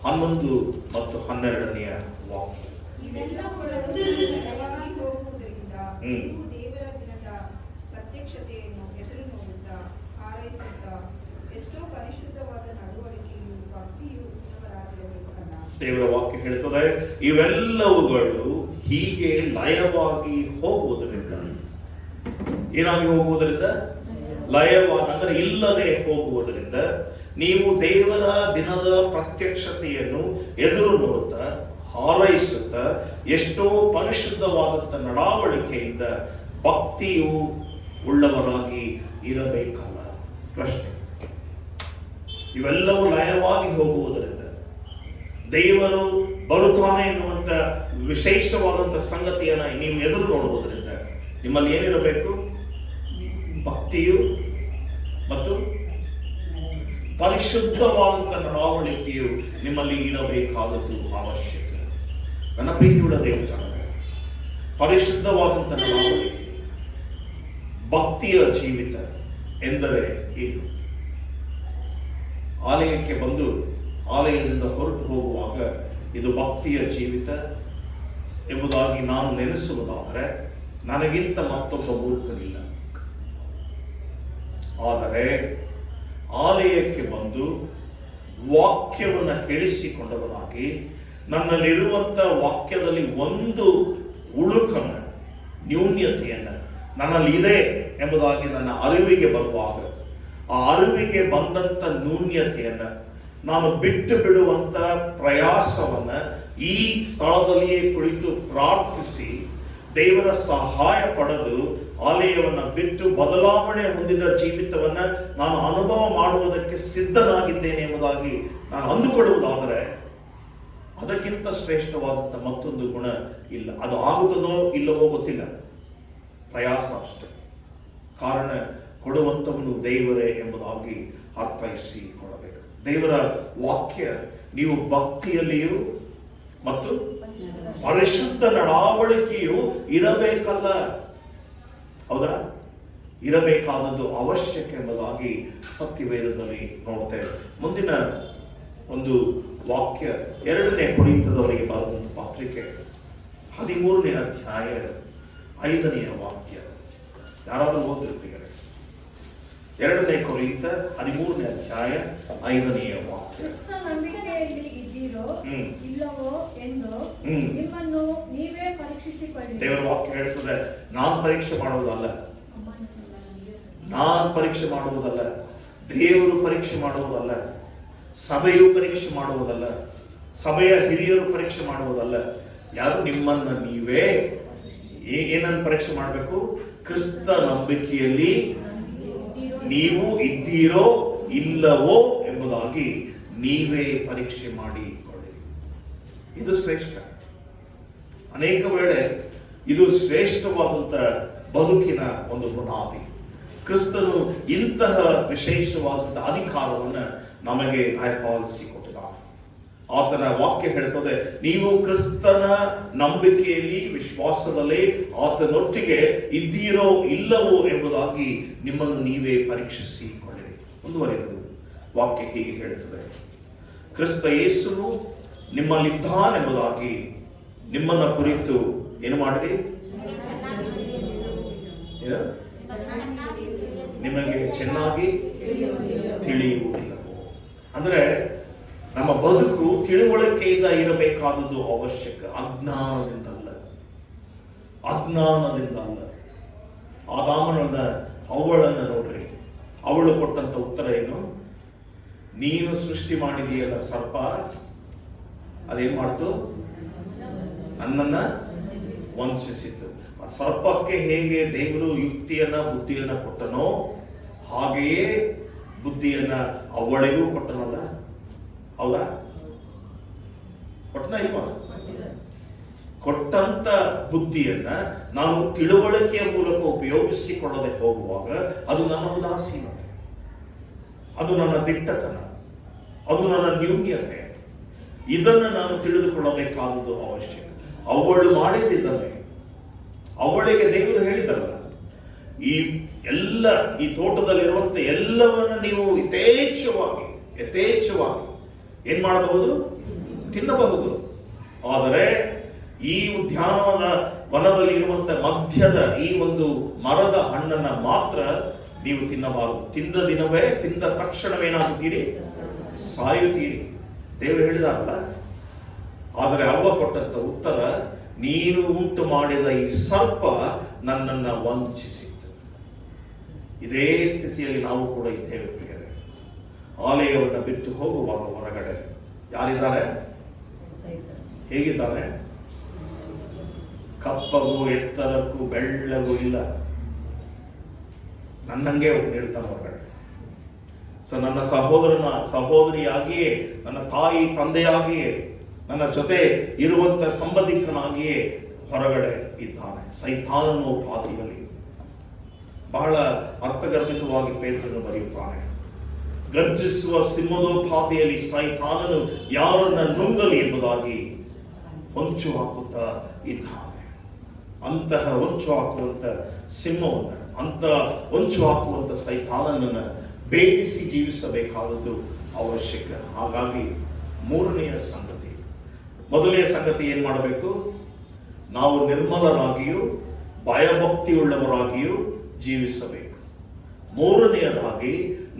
S1: 11 ಮತ್ತು 12ನೇ ವಾಕ್ಯ.
S4: ಇವೆಲ್ಲವುಗಳು ನಯವಾಗಿ ಹೋಗುವುದರಿಂದ ನೀವು ದೇವರ ದಿನದ ಪ್ರತ್ಯಕ್ಷತೆಯನ್ನು ಎದುರು ನೋಡುತ್ತಾ ಹಾರೈಸುತ್ತಾ ಎಷ್ಟೋ ಪರಿಶುದ್ಧವಾದ ನಡವಳಿಕೆಯು ಭಕ್ತಿಯು ಉತ್ತಮರಾಗಿರಬೇಕಲ್ಲ.
S1: ದೇವರ ವಾಕ್ಯ ಹೇಳ್ತದೆ, ಇವೆಲ್ಲವುಗಳು ಹೀಗೆ ಲಯವಾಗಿ ಹೋಗುವುದರಿಂದ. ಏನಾಗಿ ಹೋಗುವುದರಿಂದ? ಲಯವಾಗಿ, ಅಂದರೆ ಇಲ್ಲದೆ ಹೋಗುವುದರಿಂದ ನೀವು ದೇವರ ದಿನದ ಪ್ರತ್ಯಕ್ಷತೆಯನ್ನು ಎದುರು ನೋಡುತ್ತಾ ಹಾರೈಸುತ್ತಾ ಎಷ್ಟೋ ಪರಿಶುದ್ಧವಾದಂಥ ನಡವಳಿಕೆಯಿಂದ ಭಕ್ತಿಯು ಉಳ್ಳವರಾಗಿ ಇರಬೇಕಲ್ಲ. ಪ್ರಶ್ನೆ, ಇವೆಲ್ಲವೂ ಲಯವಾಗಿ ಹೋಗುವುದರಿಂದ, ದೇವರು ಬರುತ್ತಾನೆ ಎನ್ನುವಂಥ ವಿಶೇಷವಾದಂಥ ಸಂಗತಿಯನ್ನು ನೀವು ಎದುರು ನೋಡುವುದರಿಂದ ನಿಮ್ಮಲ್ಲಿ ಏನಿರಬೇಕು? ಭಕ್ತಿಯು ಮತ್ತು ಪರಿಶುದ್ಧವಾದಂಥ ನಡವಳಿಕೆಯು ನಿಮ್ಮಲ್ಲಿ ಇರಬೇಕಾದದ್ದು ಅವಶ್ಯಕ. ನನ್ನ ಪ್ರೀತಿಯುಳ್ಳ ದೇವಜನರೇ, ಪರಿಶುದ್ಧವಾದಂಥ ನಡವಳಿಕೆ, ಭಕ್ತಿಯ ಜೀವಿತ ಎಂದರೆ ಏನು? ಆಲಯಕ್ಕೆ ಬಂದು ಆಲಯದಿಂದ ಹೊರಟು ಹೋಗುವಾಗ ಇದು ಭಕ್ತಿಯ ಜೀವಿತ ಎಂಬುದಾಗಿ ನಾನು ನೆನೆಸುವುದಾದರೆ ನನಗಿಂತ ಮತ್ತೊಬ್ಬ ಮೂರ್ಖನಿಲ್ಲ. ಆದರೆ ಆಲಯಕ್ಕೆ ಬಂದು ವಾಕ್ಯವನ್ನು ಕೇಳಿಸಿಕೊಂಡವನಾಗಿ ನನ್ನಲ್ಲಿರುವಂಥ ವಾಕ್ಯದಲ್ಲಿ ಒಂದು ಉಳುಕನ್ನು, ನ್ಯೂನ್ಯತೆಯನ್ನು ನನ್ನಲ್ಲಿ ಇದೆ ಎಂಬುದಾಗಿ ನನ್ನ ಅರಿವಿಗೆ ಬರುವಾಗ ಆ ಅರಿವಿಗೆ ಬಂದಂಥ ನ್ಯೂನ್ಯತೆಯನ್ನು ನಾನು ಬಿಟ್ಟು ಬಿಡುವಂಥ ಪ್ರಯಾಸವನ್ನು ಈ ಸ್ಥಳದಲ್ಲಿಯೇ ಕುಳಿತು ಪ್ರಾರ್ಥಿಸಿ ದೇವರ ಸಹಾಯ ಪಡೆದು ಆಲಯವನ್ನು ಬಿಟ್ಟು ಬದಲಾವಣೆ ಹೊಂದಿದ ಜೀವಿತವನ್ನು ನಾನು ಅನುಭವ ಮಾಡುವುದಕ್ಕೆ ಸಿದ್ಧನಾಗಿದ್ದೇನೆ ಎಂಬುದಾಗಿ ನಾನು ಅಂದುಕೊಳ್ಳುವುದಾದರೆ ಅದಕ್ಕಿಂತ ಶ್ರೇಷ್ಠವಾದಂಥ ಮತ್ತೊಂದು ಗುಣ ಇಲ್ಲ. ಅದು ಆಗುತ್ತದೋ ಇಲ್ಲವೋ ಗೊತ್ತಿಲ್ಲ, ಪ್ರಯಾಸ ಅಷ್ಟೇ. ಕಾರಣ ಕೊಡುವಂಥವನು ದೇವರೇ ಎಂಬುದಾಗಿ ಅರ್ಥೈಸಿಕೊಳ್ಳಬೇಕು. ದೇವರ ವಾಕ್ಯ ನೀವು ಭಕ್ತಿಯಲ್ಲಿಯೂ ಮತ್ತು ಪರಿಶುದ್ಧ ನಡವಳಿಕೆಯು ಇರಬೇಕಲ್ಲ, ಹೌದಾ? ಇರಬೇಕಾದದ್ದು ಅವಶ್ಯಕ ಎಂಬುದಾಗಿ ಸತ್ಯವೇದದಲ್ಲಿ ನೋಡ್ತೇವೆ. ಮುಂದಿನ ಒಂದು ವಾಕ್ಯ 2ನೇ ಕೊರಿಂಥದವರಿಗೆ ಬರೆದಂಥ ಪತ್ರಿಕೆ 13ನೇ ಅಧ್ಯಾಯ 5ನೇ ವಾಕ್ಯ. ಯಾರಾದರೂ ಓದಿರ್ತೀರ? 2ನೇ ಕೊರಿಂಥ 13ನೇ ಅಧ್ಯಾಯ 5ನೇ ವಾಕ್ಯ.
S3: ಕ್ರಿಸ್ತ ನಂಬಿಕೆಯಲ್ಲಿ ಇದ್ದೀರೋ ಇಲ್ಲವೋ ಎಂದು ನಿಮ್ಮನ್ನು ನೀವೇ ಪರೀಕ್ಷಿಸಿಕೊಳ್ಳಿ.
S1: ದೇವರ ವಾಕ್ಯ ಹೇಳ್ತದೆ, ನಾನು ಪರೀಕ್ಷೆ ಮಾಡುವುದಲ್ಲ, ನಾನು ಪರೀಕ್ಷೆ ಮಾಡುವುದಲ್ಲ, ದೇವರು ಪರೀಕ್ಷೆ ಮಾಡುವುದಲ್ಲ, ಸಭೆಯು ಪರೀಕ್ಷೆ ಮಾಡುವುದಲ್ಲ, ಸಭೆಯ ಹಿರಿಯರು ಪರೀಕ್ಷೆ ಮಾಡುವುದಲ್ಲ. ಯಾರು? ನಿಮ್ಮನ್ನ ನೀವೇ ಏನನ್ನು ಪರೀಕ್ಷೆ ಮಾಡಬೇಕು? ಕ್ರಿಸ್ತ ನಂಬಿಕೆಯಲ್ಲಿ ನೀವು ಇದ್ದೀರೋ ಇಲ್ಲವೋ ಎಂಬುದಾಗಿ ನೀವೇ ಪರೀಕ್ಷೆ ಮಾಡಿಕೊಳ್ಳಿ. ಇದು ಶ್ರೇಷ್ಠ. ಅನೇಕ ವೇಳೆ ಇದು ಶ್ರೇಷ್ಠವಾದಂಥ ಬದುಕಿನ ಒಂದು ಬುನಾದಿ. ಕ್ರಿಸ್ತನು ಇಂತಹ ವಿಶೇಷವಾದಂಥ ಅಧಿಕಾರವನ್ನು ನಮಗೆ ದಯಪಾಲಿಸಿಕೊಟ್ಟಿದ್ದಾನೆ. ಆತನ ವಾಕ್ಯ ಹೇಳ್ತದೆ, ನೀವು ಕ್ರಿಸ್ತನ ನಂಬಿಕೆಯಲ್ಲಿ ವಿಶ್ವಾಸದಲ್ಲಿ ಆತನೊಟ್ಟಿಗೆ ಇದ್ದೀರೋ ಇಲ್ಲವೋ ಎಂಬುದಾಗಿ ನಿಮ್ಮನ್ನು ನೀವೇ ಪರೀಕ್ಷಿಸಿಕೊಳ್ಳಿರಿ. ಮುಂದುವರೆದು ವಾಕ್ಯ ಹೀಗೆ ಹೇಳುತ್ತದೆ, ಕ್ರಿಸ್ತ ಯೇಸುವು ನಿಮ್ಮಲ್ಲಿದ್ದಾನೆಂಬುದಾಗಿ ನಿಮ್ಮನ್ನ ಕುರಿತು ಏನು ಮಾಡಿರಿ? ನಿಮಗೆ ಚೆನ್ನಾಗಿ ತಿಳಿಯುವುದಿಲ್ಲವೋ? ಅಂದ್ರೆ ನಮ್ಮ ಬದುಕು ತಿಳುವಳಿಕೆಯಿಂದ ಇರಬೇಕಾದದ್ದು ಅವಶ್ಯಕ, ಅಜ್ಞಾನದಿಂದ ಅಲ್ಲ. ಆದಾಮನನ್ನ ಅವಳನ್ನ ನೋಡ್ರಿ, ಅವಳು ಕೊಟ್ಟಂತ ಉತ್ತರ ಏನು? ನೀನು ಸೃಷ್ಟಿ ಮಾಡಿದೆಯಲ್ಲ ಸರ್ಪ, ಅದೇನ್ ಮಾಡ್ತು? ನನ್ನನ್ನ ವಂಚಿಸಿತು. ಆ ಸರ್ಪಕ್ಕೆ ಹೇಗೆ ದೇವರು ಯುಕ್ತಿಯನ್ನ ಬುದ್ಧಿಯನ್ನ ಕೊಟ್ಟನೋ ಹಾಗೆಯೇ ಬುದ್ಧಿಯನ್ನ ಅವಳಿಗೂ ಕೊಟ್ಟನಲ್ಲ, ಹೌದಾ? ಕೊಟ್ಟನ ಇಲ್ವಾ? ಕೊಟ್ಟಂತ ಬುದ್ಧಿಯನ್ನ ನಾನು ತಿಳುವಳಿಕೆಯ ಮೂಲಕ ಉಪಯೋಗಿಸಿಕೊಳ್ಳದೆ ಹೋಗುವಾಗ ಅದು ನನ್ನ ಉದಾಸೀನತೆ, ಅದು ನನ್ನ ದಿಟ್ಟತನ, ಅದು ನನ್ನ ನ್ಯೂನ್ಯತೆ. ಇದನ್ನು ನಾನು ತಿಳಿದುಕೊಳ್ಳಬೇಕಾದುದು ಅವಶ್ಯಕ. ಅವಳು ಮಾಡಿದ್ದನ್ನೇ, ಅವಳಿಗೆ ದೇವರು ಹೇಳಿದಲ್ಲ, ಈ ಎಲ್ಲ ಈ ತೋಟದಲ್ಲಿರುವಂತೆ ಎಲ್ಲವನ್ನ ನೀವು ಯಥೇಚ್ಛವಾಗಿ ಏನ್ ಮಾಡಬಹುದು? ತಿನ್ನಬಹುದು. ಆದರೆ ಈ ಉದ್ಯಾನವನ ವನದಲ್ಲಿ ಇರುವಂತ ಮಧ್ಯದ ಈ ಒಂದು ಮರದ ಹಣ್ಣನ್ನ ಮಾತ್ರ ನೀವು ತಿನ್ನಬಾರದು. ತಿಂದ ತಕ್ಷಣವೇನಾಗುತ್ತೀರಿ? ಸಾಯುತ್ತೀರಿ. ದೇವರು ಹೇಳಿದಾರಲ್ಲ. ಆದರೆ ಅವ್ವ ಕೊಟ್ಟಂತ ಉತ್ತರ, ನೀನು ಉಂಟು ಮಾಡಿದ ಈ ಸರ್ಪ ನನ್ನನ್ನ ವಂಚಿಸಿತು. ಇದೇ ಸ್ಥಿತಿಯಲ್ಲಿ ನಾವು ಕೂಡ ಇದ್ದೇವೆ ಪ್ರಿಯರೇ. ಆಲಯವನ್ನು ಬಿಟ್ಟು ಹೋಗುವಾಗ ಹೊರಗಡೆ ಯಾರಿದ್ದಾರೆ? ಹೇಗಿದ್ದಾರೆ? ಕಪ್ಪಗೂ ಎತ್ತರಕ್ಕೂ ಬೆಳ್ಳಗೂ ಇಲ್ಲ, ನನ್ನಂಗೆ ನೀಡ್ತಾನೆ ಹೊರಗಡೆ. ಸೊ ನನ್ನ ಸಹೋದರಿಯಾಗಿಯೇ, ನನ್ನ ತಾಯಿ ತಂದೆಯಾಗಿಯೇ, ನನ್ನ ಜೊತೆ ಇರುವಂತ ಸಂಬಂಧಿಕನಾಗಿಯೇ ಹೊರಗಡೆ ಇದ್ದಾನೆ. ಸೈತಾನನು ಪಾತಿಯಲ್ಲಿ. ಬಹಳ ಅರ್ಥಗರ್ಭಿತವಾಗಿ ಪೇತ್ರನು ಬರೆಯುತ್ತಾನೆ, ಗರ್ಜಿಸುವ ಸಿಂಹದೋಪಾದಿಯಲ್ಲಿ ಸೈತಾನನು ಯಾರನ್ನ ನುಂಗಲಿ ಎಂಬುದಾಗಿ ಹೊಂಚು ಹಾಕುತ್ತಾ ಇದ್ದಾನೆ. ಅಂತಹ ಹೊಂಚು ಹಾಕುವಂತ ಸಿಂಹವನ್ನ, ಅಂತ ಹೊಂಚು ಹಾಕುವಂತ ಸೈತಾನನನ್ನ ಭೇದಿಸಿ ಜೀವಿಸಬೇಕಾದದ್ದು ಅವಶ್ಯಕ. ಹಾಗಾಗಿ ಮೊದಲನೆಯ ಸಂಗತಿ ಏನ್ ಮಾಡಬೇಕು? ನಾವು ನಿರ್ಮಲರಾಗಿಯೂ ಭಯಭಕ್ತಿಯುಳ್ಳವರಾಗಿಯೂ ಜೀವಿಸಬೇಕು. ಮೂರನೆಯದಾಗಿ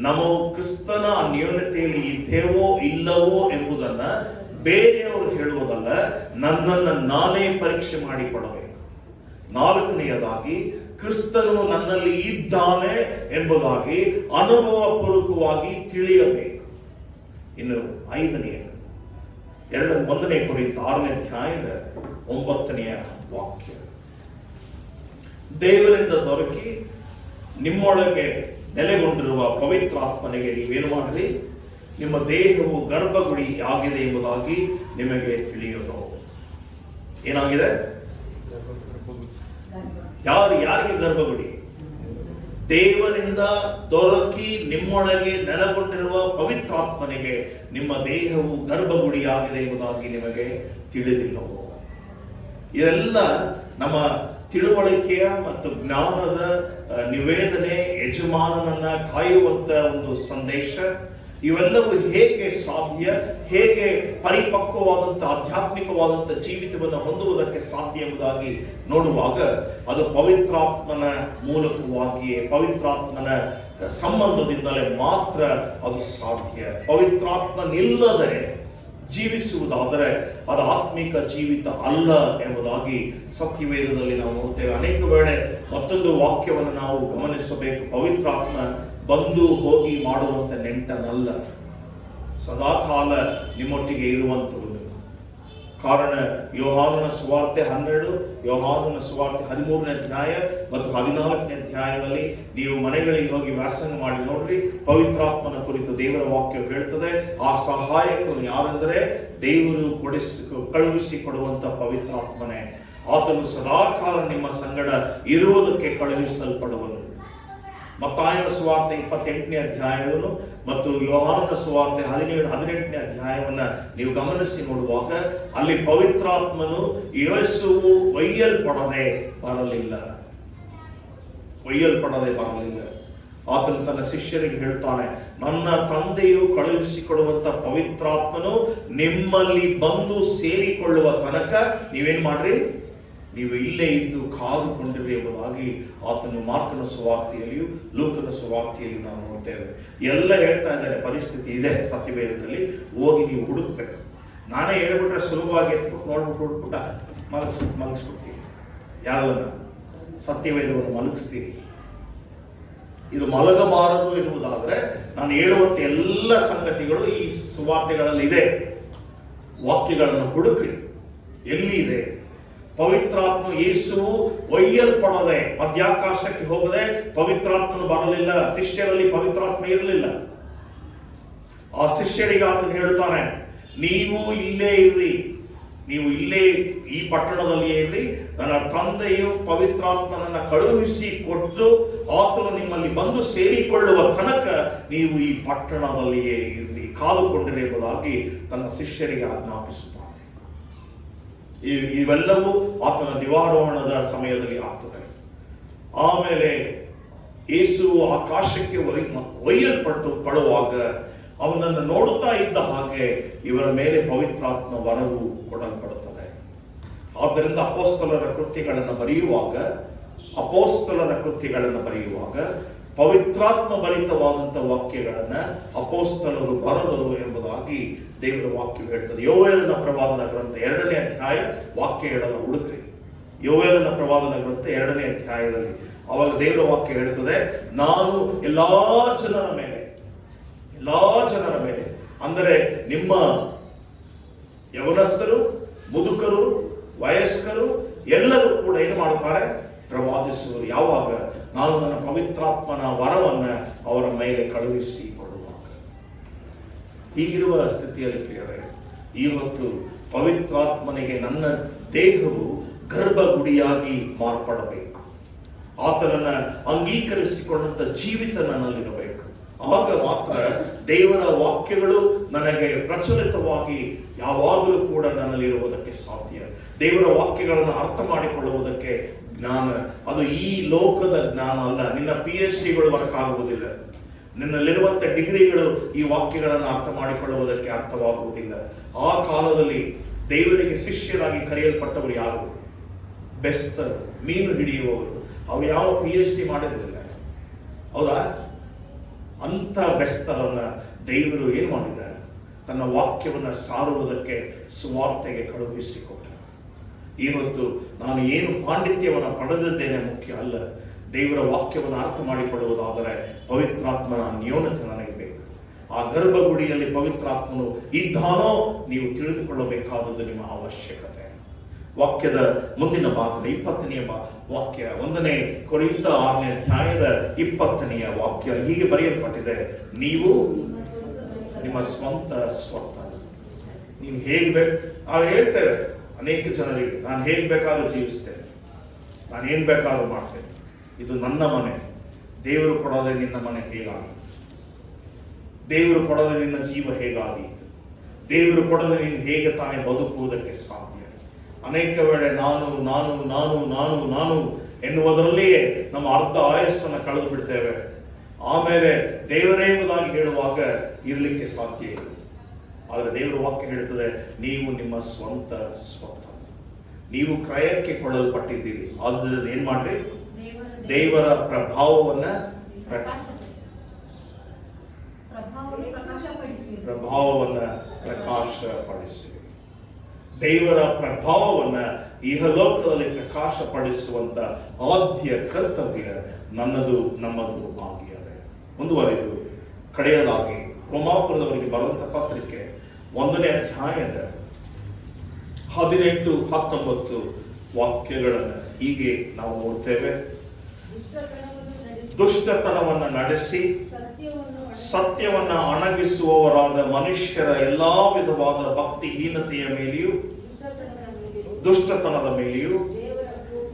S1: ನಾವು ಕ್ರಿಸ್ತನ ಅನ್ಯೋನ್ಯತೆಯಲ್ಲಿ ಇದ್ದೇವೋ ಇಲ್ಲವೋ ಎಂಬುದನ್ನ ಬೇರೆಯವರು ಹೇಳುವುದಲ್ಲ, ನನ್ನನ್ನು ನಾನೇ ಪರೀಕ್ಷೆ ಮಾಡಿಕೊಳ್ಳಬೇಕು. ನಾಲ್ಕನೆಯದಾಗಿ ಕ್ರಿಸ್ತನು ನನ್ನಲ್ಲಿ ಇದ್ದಾನೆ ಎಂಬುದಾಗಿ ಅನುಭವ ಪೂರ್ವಕವಾಗಿ ತಿಳಿಯಬೇಕು. ಇನ್ನು 5ನೇಯದು 1 ಕೊರಿಂಥ 6ನೇ ಅಧ್ಯಾಯದ 9ನೇ ವಾಕ್ಯ. ದೇವರಿಂದ ದೊರಕಿ ನಿಮ್ಮೊಳಗೆ ನೆಲೆಗೊಂಡಿರುವ ಪವಿತ್ರಾತ್ಮನಿಗೆ ನೀವೇನು ಮಾಡಿರಿ? ನಿಮ್ಮ ದೇಹವು ಗರ್ಭಗುಡಿ ಆಗಿದೆ ಎಂಬುದಾಗಿ ನಿಮಗೆ ತಿಳಿಯುವುದು. ಏನಾಗಿದೆ? ಯಾರಿಗೆ ಗರ್ಭಗುಡಿ? ದೇವರಿಂದ ದೊರಕಿ ನಿಮ್ಮೊಳಗೆ ನೆಲೆಗೊಂಡಿರುವ ಪವಿತ್ರಾತ್ಮನಿಗೆ ನಿಮ್ಮ ದೇಹವು ಗರ್ಭಗುಡಿಯಾಗಿದೆ ಎಂಬುದಾಗಿ ನಿಮಗೆ ತಿಳಿದಿಲ್ಲವೋ? ಇದೆಲ್ಲ ನಮ್ಮ ತಿಳುವಳಿಕೆಯ ಮತ್ತು ಜ್ಞಾನದ ನಿವೇದನೆ, ಯಜಮಾನನನ್ನ ಕಾಯುವಂತ ಒಂದು ಸಂದೇಶ. ಇವೆಲ್ಲವೂ ಹೇಗೆ ಸಾಧ್ಯ, ಹೇಗೆ ಪರಿಪಕ್ವವಾದಂಥ ಆಧ್ಯಾತ್ಮಿಕವಾದಂಥ ಜೀವಿತವನ್ನು ಹೊಂದುವುದಕ್ಕೆ ಸಾಧ್ಯ ಎಂಬುದಾಗಿ ನೋಡುವಾಗ ಅದು ಪವಿತ್ರಾತ್ಮನ ಮೂಲಕವಾಗಿಯೇ, ಪವಿತ್ರಾತ್ಮನ ಸಂಬಂಧದಿಂದಲೇ ಮಾತ್ರ ಅದು ಸಾಧ್ಯ. ಪವಿತ್ರಾತ್ಮನಿಲ್ಲದೆ ಜೀವಿಸುವುದಾದರೆ ಅದು ಆತ್ಮಿಕ ಜೀವಿತ ಅಲ್ಲ ಎಂಬುದಾಗಿ ಸತ್ಯವೇದದಲ್ಲಿ ನಾವು ನೋಡ್ತೇವೆ. ಅನೇಕ ವೇಳೆ ಮತ್ತೊಂದು ವಾಕ್ಯವನ್ನು ನಾವು ಗಮನಿಸಬೇಕು. ಪವಿತ್ರಾತ್ಮ ಬಂದು ಹೋಗಿ ಮಾಡುವಂತ ನೆಂಟನಲ್ಲ, ಸದಾಕಾಲ ನಿಮ್ಮೊಟ್ಟಿಗೆ ಇರುವಂತವನು. ಕಾರಣ ಯೋಹಾನನ ಸುವಾರ್ತೆ 12, ಯೋಹಾನನ ಸುವಾರ್ತೆ 13ನೇ ಅಧ್ಯಾಯ ಮತ್ತು 14ನೇ ಅಧ್ಯಾಯದಲ್ಲಿ ನೀವು ಮನೆಗಳಿಗೆ ಹೋಗಿ ವ್ಯಾಸಂಗ ಮಾಡಿ ನೋಡ್ರಿ. ಪವಿತ್ರಾತ್ಮನ ಕುರಿತು ದೇವರ ವಾಕ್ಯ ಹೇಳ್ತದೆ. ಆ ಸಹಾಯಕನು ಯಾರೆಂದರೆ ದೇವರು ಕಳುಹಿಸಿಕೊಡುವಂತ ಪವಿತ್ರಾತ್ಮನೇ. ಆತನು ಸದಾಕಾಲ ನಿಮ್ಮ ಸಂಗಡ ಇರುವುದಕ್ಕೆ ಕಳುಹಿಸಲ್ಪಡುವನು. ಮತ್ತಾಯನ ಸುವಾರ್ತೆ 28ನೇ ಅಧ್ಯಾಯವನ್ನು ಮತ್ತು ಯೋಹಾನನ ಸುವಾರ್ತೆ 17-18ನೇ ಅಧ್ಯಾಯವನ್ನ ನೀವು ಗಮನಿಸಿ ನೋಡುವಾಗ ಅಲ್ಲಿ ಪವಿತ್ರಾತ್ಮನು ಯೇಸುವು ಒಯ್ಯಲ್ಪಡದೆ ಬರಲಿಲ್ಲ. ಆತನು ತನ್ನ ಶಿಷ್ಯರಿಗೆ ಹೇಳ್ತಾನೆ, ನನ್ನ ತಂದೆಯು ಕಳುಹಿಸಿಕೊಡುವಂತ ಪವಿತ್ರಾತ್ಮನು ನಿಮ್ಮಲ್ಲಿ ಬಂದು ಸೇರಿಕೊಳ್ಳುವ ತನಕ ನೀವೇನ್ ಮಾಡ್ರಿ? ನೀವು ಇಲ್ಲೇ ಇದ್ದು ಕಾದುಕೊಂಡಿರಿ ಎಂಬುದಾಗಿ ಆತನು ಮಾರ್ಕನ ಸುವಾರ್ತೆಯಲ್ಲಿಯೂ ಲೂಕನ ಸುವಾರ್ತೆಯಲ್ಲಿಯೂ ನಾವು ನೋಡ್ತೇವೆ. ಎಲ್ಲ ಹೇಳ್ತಾ ಇದ್ದಾರೆ, ಪರಿಸ್ಥಿತಿ ಇದೆ ಸತ್ಯವೇದದಲ್ಲಿ, ಹೋಗಿ ನೀವು ಹುಡುಕ್ಬೇಕು. ನಾನೇ ಹೇಳ್ಬಿಟ್ರೆ ಸುಲಭವಾಗಿ ಎತ್ಬಿಟ್ಟು ನೋಡ್ಬಿಟ್ಟು ಹುಡುಕ್ಬಿಟ್ಟ ಮಲಗಿಸ್ಬಿಡ್ತೀವಿ. ಯಾವುದನ್ನ? ಸತ್ಯವೇದವನ್ನು ಮಲಗಿಸ್ತೀರಿ. ಇದು ಮಲಗಬಾರದು ಎನ್ನುವುದಾದ್ರೆ ನಾನು ಹೇಳುವಂತ ಎಲ್ಲ ಸಂಗತಿಗಳು ಈ ಸುವಾರ್ತೆಗಳಲ್ಲಿ ಇದೆ. ವಾಕ್ಯಗಳನ್ನು ಹುಡುಕ್ರಿ, ಎಲ್ಲಿ ಇದೆ? ಪವಿತ್ರಾತ್ಮ ಯೇಸುವು ಒಯ್ಯಲ್ಪಡದೆ ಮಧ್ಯಾಕಾಶಕ್ಕೆ ಹೋಗದೆ ಪವಿತ್ರಾತ್ಮನು ಬರಲಿಲ್ಲ. ಶಿಷ್ಯರಲ್ಲಿ ಪವಿತ್ರಾತ್ಮ ಇರಲಿಲ್ಲ. ಆ ಶಿಷ್ಯರಿಗೆ ಆತನು ಹೇಳ್ತಾನೆ, ನೀವು ಇಲ್ಲೇ ಇರ್ರಿ, ನೀವು ಇಲ್ಲೇ ಈ ಪಟ್ಟಣದಲ್ಲಿಯೇ ಇರ್ರಿ, ನನ್ನ ತಂದೆಯು ಪವಿತ್ರಾತ್ಮನನ್ನ ಕಳುಹಿಸಿ ಕೊಟ್ಟು ಆತನು ನಿಮ್ಮಲ್ಲಿ ಬಂದು ಸೇರಿಕೊಳ್ಳುವ ತನಕ ನೀವು ಈ ಪಟ್ಟಣದಲ್ಲಿಯೇ ಇರ್ರಿ, ಕಾದುಕೊಂಡಿರಿ ಎಂಬುದಾಗಿ ತನ್ನ ಶಿಷ್ಯರಿಗೆ ಆಜ್ಞಾಪಿಸುತ್ತಾನೆ. ಇವೆಲ್ಲವೂ ಆತನ ದಿವಾರೋಹಣದ ಸಮಯದಲ್ಲಿ ಆಗ್ತದೆ. ಆಮೇಲೆ ಯೇಸು ಆಕಾಶಕ್ಕೆ ಒಯ್ಯಲ್ಪಡುವಾಗ ಅವನನ್ನು ನೋಡುತ್ತಾ ಇದ್ದ ಹಾಗೆ ಇವರ ಮೇಲೆ ಪವಿತ್ರಾತ್ಮ ವರವು ಕೊಡಲ್ಪಡುತ್ತದೆ. ಆದ್ದರಿಂದ ಅಪೊಸ್ತಲರ ಕೃತ್ಯಗಳನ್ನು ಬರೆಯುವಾಗ ಪವಿತ್ರಾತ್ಮ ಭರಿತವಾದಂತಹ ವಾಕ್ಯಗಳನ್ನ ಅಪೊಸ್ತಲರು ಬರೆದರು ಎಂಬುದಾಗಿ ದೇವರ ವಾಕ್ಯ ಹೇಳ್ತದೆ. ಯೋವೇಲನ ಪ್ರವಾದನ ಗ್ರಂಥ 2ನೇ ಅಧ್ಯಾಯ ವಾಕ್ಯಗಳನ್ನು ಹುಡುಕ್ರಿ. ಯೋವೇಲನ ಪ್ರವಾದನ ಗ್ರಂಥ 2ನೇ ಅಧ್ಯಾಯದಲ್ಲಿ ಅವಾಗ ದೇವರ ವಾಕ್ಯ ಹೇಳ್ತದೆ, ನಾನು ಎಲ್ಲಾ ಜನರ ಮೇಲೆ ಅಂದರೆ ನಿಮ್ಮ ಯವನಸ್ಥರು, ಮುದುಕರು, ವಯಸ್ಕರು ಎಲ್ಲರೂ ಕೂಡ ಏನು ಮಾಡ್ತಾರೆ? ಪ್ರವಾದಿಸುವರು. ಯಾವಾಗ? ನಾನು ನನ್ನ ಪವಿತ್ರಾತ್ಮನ ವರವನ್ನ ಅವರ ಮೇಲೆ ಕಳುಹಿಸಿಕೊಡುವಾಗ. ಹೀಗಿರುವ ಸ್ಥಿತಿಯಲ್ಲಿ ಪ್ರಿಯರೇ, ಇವತ್ತು ಪವಿತ್ರಾತ್ಮನಿಗೆ ನನ್ನ ದೇಹವು ಗರ್ಭಗುಡಿಯಾಗಿ ಮಾರ್ಪಡಬೇಕು. ಆತನನ್ನ ಅಂಗೀಕರಿಸಿಕೊಂಡಂತ ಜೀವಿತ ನನ್ನಲ್ಲಿರಬೇಕು. ಆಗ ಮಾತ್ರ ದೇವರ ವಾಕ್ಯಗಳು ನನಗೆ ಪ್ರಚಲಿತವಾಗಿ ಯಾವಾಗಲೂ ಕೂಡ ನನ್ನಲ್ಲಿರುವುದಕ್ಕೆ ಸಾಧ್ಯ. ದೇವರ ವಾಕ್ಯಗಳನ್ನು ಅರ್ಥ ಮಾಡಿಕೊಳ್ಳುವುದಕ್ಕೆ ಜ್ಞಾನ, ಅದು ಈ ಲೋಕದ ಜ್ಞಾನ ಅಲ್ಲ. ನಿನ್ನ PhDಗಳು ವರ್ಕ್ ಆಗುವುದಿಲ್ಲ. ನಿನ್ನಲ್ಲಿರುವಂತ ಡಿಗ್ರಿಗಳು ಈ ವಾಕ್ಯಗಳನ್ನು ಅರ್ಥ ಮಾಡಿಕೊಳ್ಳುವುದಕ್ಕೆ ಅರ್ಥವಾಗುವುದಿಲ್ಲ. ಆ ಕಾಲದಲ್ಲಿ ದೇವರಿಗೆ ಶಿಷ್ಯರಾಗಿ ಕರೆಯಲ್ಪಟ್ಟವರು ಯಾರು? ಬೆಸ್ತರು, ಮೀನು ಹಿಡಿಯುವವರು. ಅವರು ಯಾವ PhD ಮಾಡಿರಲಿಲ್ಲ, ಹೌದಾ? ಅಂತ ಬೆಸ್ತರನ್ನ ದೇವರು ಏನು ಮಾಡಿದ್ದಾರೆ? ತನ್ನ ವಾಕ್ಯವನ್ನ ಸಾರುವುದಕ್ಕೆ ಸುವಾರ್ತೆಗೆ ಕಳುಹಿಸಿಕೊಟ್ಟ. ಇವತ್ತು ನಾನು ಏನು ಪಾಂಡಿತ್ಯವನ್ನು ಪಡೆದಿದ್ದೇನೆ ಮುಖ್ಯ ಅಲ್ಲ. ದೇವರ ವಾಕ್ಯವನ್ನು ಅರ್ಥ ಮಾಡಿಕೊಳ್ಳುವುದಾದರೆ ಪವಿತ್ರಾತ್ಮನ ನ್ಯೂನತೆ ನನಗೆ ಬೇಕು. ಆ ಗರ್ಭಗುಡಿಯಲ್ಲಿ ಪವಿತ್ರಾತ್ಮನು ಇದ್ದಾನೋ ನೀವು ತಿಳಿದುಕೊಳ್ಳಬೇಕಾದದ್ದು ನಿಮ್ಮ ಅವಶ್ಯಕತೆ. ವಾಕ್ಯದ ಮುಂದಿನ ಭಾಗ 20ನೇ ವಾಕ್ಯ, 1ನೇ ಕೊರಿಂಥ 6ನೇ ಅಧ್ಯಾಯದ 20ನೇ ವಾಕ್ಯ ಹೀಗೆ ಬರೆಯಲ್ಪಟ್ಟಿದೆ, ನೀವು ನಿಮ್ಮ ಸ್ವಂತ ನೀವು ಹೇಗೆ ಬೇಕು. ನಾವು ಹೇಳ್ತೇವೆ ಅನೇಕ ಜನರಿಗೆ, ನಾನು ಹೇಗೆ ಬೇಕಾದ್ರೂ ಜೀವಿಸ್ತೇನೆ, ನಾನು ಏನ್ ಬೇಕಾದ್ರೂ ಮಾಡ್ತೇನೆ, ಇದು ನನ್ನ ಮನೆ. ದೇವರು ಕೊಡೋದೆ ನಿನ್ನ ಮನೆ ಹೇಗಾಗಿತ್ತು? ದೇವರು ಕೊಡೋದೆ ನಿನ್ನ ಜೀವ ಹೇಗಾಗಿತ್ತು? ದೇವರು ಕೊಡೋದೆ ನೀನು ಹೇಗೆ ತಾನೇ ಬದುಕುವುದಕ್ಕೆ ಸಾಧ್ಯ? ಅನೇಕ ವೇಳೆ ನಾನು ನಾನು ನಾನು ನಾನು ನಾನು ಎನ್ನುವುದರಲ್ಲಿಯೇ ನಮ್ಮ ಅರ್ಧ ಆಯಸ್ಸನ್ನು ಕಳೆದು ಬಿಡ್ತೇವೆ. ಆಮೇಲೆ ದೇವರೇ ಎಂಬುದಾಗಿ ಹೇಳುವಾಗ ಇರಲಿಕ್ಕೆ ಸಾಧ್ಯ ಇಲ್ಲ. ಆದರೆ ದೇವರ ವಾಕ್ಯ ಹೇಳ್ತದೆ, ನೀವು ನಿಮ್ಮ ಸ್ವಂತ ನೀವು ಕ್ರಯಕ್ಕೆ ಕೊಳ್ಳಲ್ಪಟ್ಟಿದ್ದೀರಿ. ಆದ್ದರಿಂದ ಏನ್ ಮಾಡ್ರಿ? ದೇವರ ಪ್ರಭಾವವನ್ನ ಪ್ರಕಾಶಪಡಿಸಿ. ದೇವರ ಪ್ರಭಾವವನ್ನ ಇಹಲೋಕದಲ್ಲಿ ಪ್ರಕಾಶಪಡಿಸುವಂತ ಆದ್ಯ ಕರ್ತವ್ಯ ನನ್ನದು, ನಮ್ಮದು ಆಗಿದೆ. ಮುಂದುವರೆದು ಕಡೆಯದಾಗಿ ರೋಮಾಪುರದವರಿಗೆ ಬರುವಂತ ಪತ್ರಿಕೆ 1ನೇ ಅಧ್ಯಾಯದ 18-19 ವಾಕ್ಯಗಳನ್ನು ಹೀಗೆ ನಾವು ನೋಡ್ತೇವೆ. ದುಷ್ಟತನವನ್ನು ನಡೆಸಿ ಸತ್ಯವನ್ನ ಅಣಗಿಸುವವರಾದ ಮನುಷ್ಯರ ಎಲ್ಲಾ ವಿಧವಾದ ಭಕ್ತಿಹೀನತೆಯ ಮೇಲೆಯೂ ದುಷ್ಟತನದ ಮೇಲೆಯೂ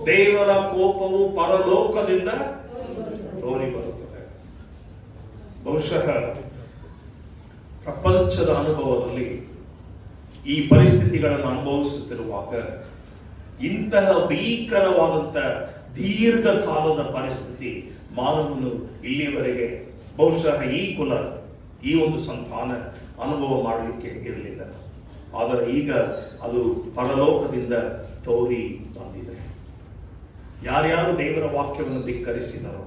S1: ದೇವರ ಕೋಪವು ಪರಲೋಕದಿಂದ ತೋರಿ ಬರುತ್ತದೆ. ಬಹುಶಃ ಪ್ರಪಂಚದ ಅನುಭವದಲ್ಲಿ ಈ ಪರಿಸ್ಥಿತಿಗಳನ್ನು ಅನುಭವಿಸುತ್ತಿರುವಾಗ ಇಂತಹ ಭೀಕರವಾದಂತ ದೀರ್ಘಕಾಲದ ಪರಿಸ್ಥಿತಿ ಮಾನವನು ಇಲ್ಲಿಯವರೆಗೆ ಬಹುಶಃ ಈ ಕುಲ, ಈ ಒಂದು ಸಂತಾನ ಅನುಭವ ಮಾಡಲಿಕ್ಕೆ ಇರಲಿಲ್ಲ. ಆದರೆ ಈಗ ಅದು ಪರಲೋಕದಿಂದ ತೋರಿ ಬಂದಿದೆ. ಯಾರ್ಯಾರು ದೇವರ ವಾಕ್ಯವನ್ನು ಧಿಕ್ಕರಿಸಿದರೋ,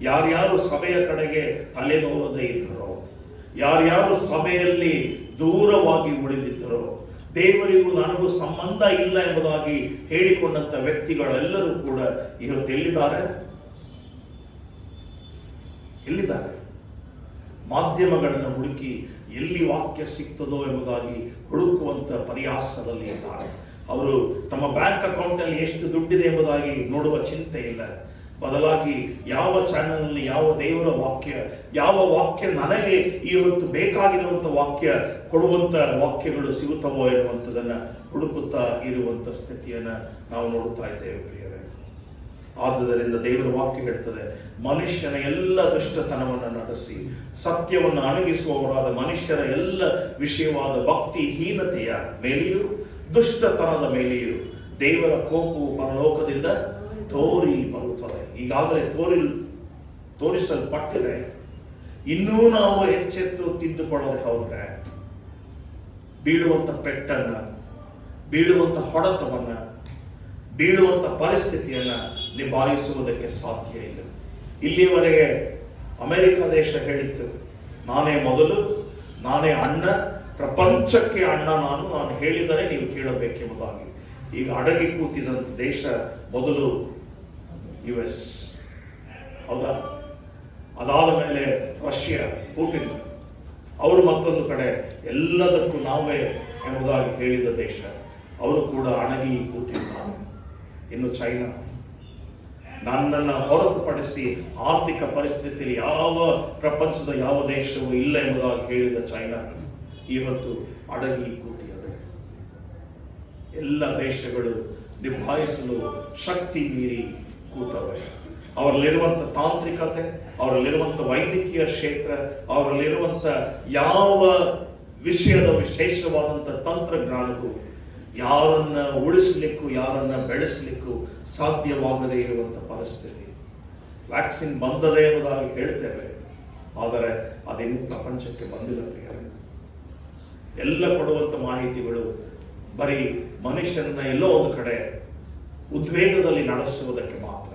S1: ಯಾರ್ಯಾರು ಸಭೆಯ ಕಡೆಗೆ ತಲೆನೋವದೇ ಇದ್ದರೋ, ಯಾರ್ಯಾರು ಸಭೆಯಲ್ಲಿ ದೂರವಾಗಿ ಉಳಿದಿದ್ದರೋ, ದೇವರಿಗೂ ನನಗೂ ಸಂಬಂಧ ಇಲ್ಲ ಎಂಬುದಾಗಿ ಹೇಳಿಕೊಂಡಂತ ವ್ಯಕ್ತಿಗಳೆಲ್ಲರೂ ಕೂಡ ಇವತ್ತು ಎಲ್ಲಿದ್ದಾರೆ? ಮಾಧ್ಯಮಗಳನ್ನು ಹುಡುಕಿ ಎಲ್ಲಿ ವಾಕ್ಯ ಸಿಗ್ತದೋ ಎಂಬುದಾಗಿ ಹುಡುಕುವಂತ ಪ್ರಯಾಸದಲ್ಲಿ ಇದ್ದಾರೆ. ಅವರು ತಮ್ಮ ಬ್ಯಾಂಕ್ ಅಕೌಂಟಲ್ಲಿ ಎಷ್ಟು ದುಡ್ಡಿದೆ ಎಂಬುದಾಗಿ ನೋಡುವ ಚಿಂತೆ ಇಲ್ಲ. ಬದಲಾಗಿ ಯಾವ ಚಾನಲ್ನಲ್ಲಿ ಯಾವ ದೇವರ ವಾಕ್ಯ, ಯಾವ ವಾಕ್ಯ ನನಗೆ ಇವತ್ತು ಬೇಕಾಗಿರುವಂಥ ವಾಕ್ಯ ಕೊಡುವಂಥ ವಾಕ್ಯಗಳು ಸಿಗುತ್ತವೋ ಎನ್ನುವಂಥದ್ದನ್ನು ಹುಡುಕುತ್ತಾ ಇರುವಂಥ ಸ್ಥಿತಿಯನ್ನು ನಾವು ನೋಡುತ್ತಾ ಇದ್ದೇವೆ ಪ್ರಿಯರೇ. ಆದುದರಿಂದ ದೇವರ ವಾಕ್ಯ ಹೇಳ್ತದೆ, ಮನುಷ್ಯನ ಎಲ್ಲ ದುಷ್ಟತನವನ್ನು ನಡೆಸಿ ಸತ್ಯವನ್ನು ಅಣಗಿಸುವವರಾದ ಮನುಷ್ಯರ ಎಲ್ಲ ವಿಷಯವಾದ ಭಕ್ತಿಹೀನತೆಯ ಮೇಲೆಯೂ ದುಷ್ಟತನದ ಮೇಲೆಯೂ ದೇವರ ಕೋಪವು ಪರಲೋಕದಿಂದ ತೋರಿ ಬರುತ್ತದೆ. ಈಗಾಗಲೇ ತೋರಿಸಲ್ಪಟ್ಟಿದೆ. ಇನ್ನೂ ನಾವು ಎಚ್ಚೆತ್ತು ತಿದ್ದುಕೊಳ್ಳದೆ ಹೋದರೆ ಬೀಳುವಂತ ಪೆಟ್ಟನ್ನ, ಬೀಳುವಂತ ಹೊಡೆತವನ್ನ, ಬೀಳುವಂತ ಪರಿಸ್ಥಿತಿಯನ್ನ ನಿಭಾಯಿಸುವುದಕ್ಕೆ ಸಾಧ್ಯ ಇಲ್ಲ. ಇಲ್ಲಿವರೆಗೆ ಅಮೆರಿಕ ದೇಶ ಹೇಳಿತ್ತು, ನಾನೇ ಮೊದಲು, ನಾನೇ ಅಣ್ಣ, ಪ್ರಪಂಚಕ್ಕೆ ಅಣ್ಣ ನಾನು ಹೇಳಿದರೆ ನೀವು ಕೇಳಬೇಕೆಂಬುದಾಗಿ. ಈಗ ಅಡಗಿ ಕೂತಿದಂತ ದೇಶ ಮೊದಲು US, ಹೌದಾ? ಅದಾದ ಮೇಲೆ ರಷ್ಯಾ, ಪುಟಿನ್, ಅವರು ಮತ್ತೊಂದು ಕಡೆ ಎಲ್ಲದಕ್ಕೂ ನಾವೇ ಎಂಬುದಾಗಿ ಹೇಳಿದ ದೇಶ, ಅವರು ಕೂಡ ಅಣಗಿ ಕೂತಿದ್ದಾರೆ. ಇನ್ನು ಚೈನಾ, ನನ್ನನ್ನು ಹೊರತುಪಡಿಸಿ ಆರ್ಥಿಕ ಪರಿಸ್ಥಿತಿಯಲ್ಲಿ ಯಾವ ಪ್ರಪಂಚದ ಯಾವ ದೇಶವೂ ಇಲ್ಲ ಎಂಬುದಾಗಿ ಹೇಳಿದ ಚೈನಾ ಇವತ್ತು ಅಡಗಿ ಕೂತಿದೆ. ಎಲ್ಲ ದೇಶಗಳು ನಿಭಾಯಿಸಲು ಶಕ್ತಿ ಮೀರಿ ಕೂತವೆ. ಅವರಲ್ಲಿರುವಂಥ ತಾಂತ್ರಿಕತೆ, ಅವರಲ್ಲಿರುವಂಥ ವೈದ್ಯಕೀಯ ಕ್ಷೇತ್ರ, ಅವರಲ್ಲಿರುವಂಥ ಯಾವ ವಿಷಯದ ವಿಶೇಷವಾದಂಥ ತಂತ್ರಜ್ಞಾನಕ್ಕೂ ಯಾರನ್ನ ಉಳಿಸಲಿಕ್ಕೂ ಯಾರನ್ನ ಬೆಳೆಸಲಿಕ್ಕೂ ಸಾಧ್ಯವಾಗದೇ ಇರುವಂಥ ಪರಿಸ್ಥಿತಿ. ವ್ಯಾಕ್ಸಿನ್ ಬಂದದೆ ಎಂಬುದಾಗಿ ಹೇಳ್ತೇವೆ, ಆದರೆ ಅದಿನ್ನೂ ಪ್ರಪಂಚಕ್ಕೆ ಬಂದಿಲ್ಲ ಪ್ರಿಯರೇ. ಎಲ್ಲ ಕೊಡುವಂಥ ಮಾಹಿತಿಗಳು ಬರೀ ಮನುಷ್ಯರನ್ನ ಎಲ್ಲೋ ಒಂದು ಕಡೆ ಉದ್ವೇಗದಲ್ಲಿ ನಡೆಸುವುದಕ್ಕೆ ಮಾತ್ರ,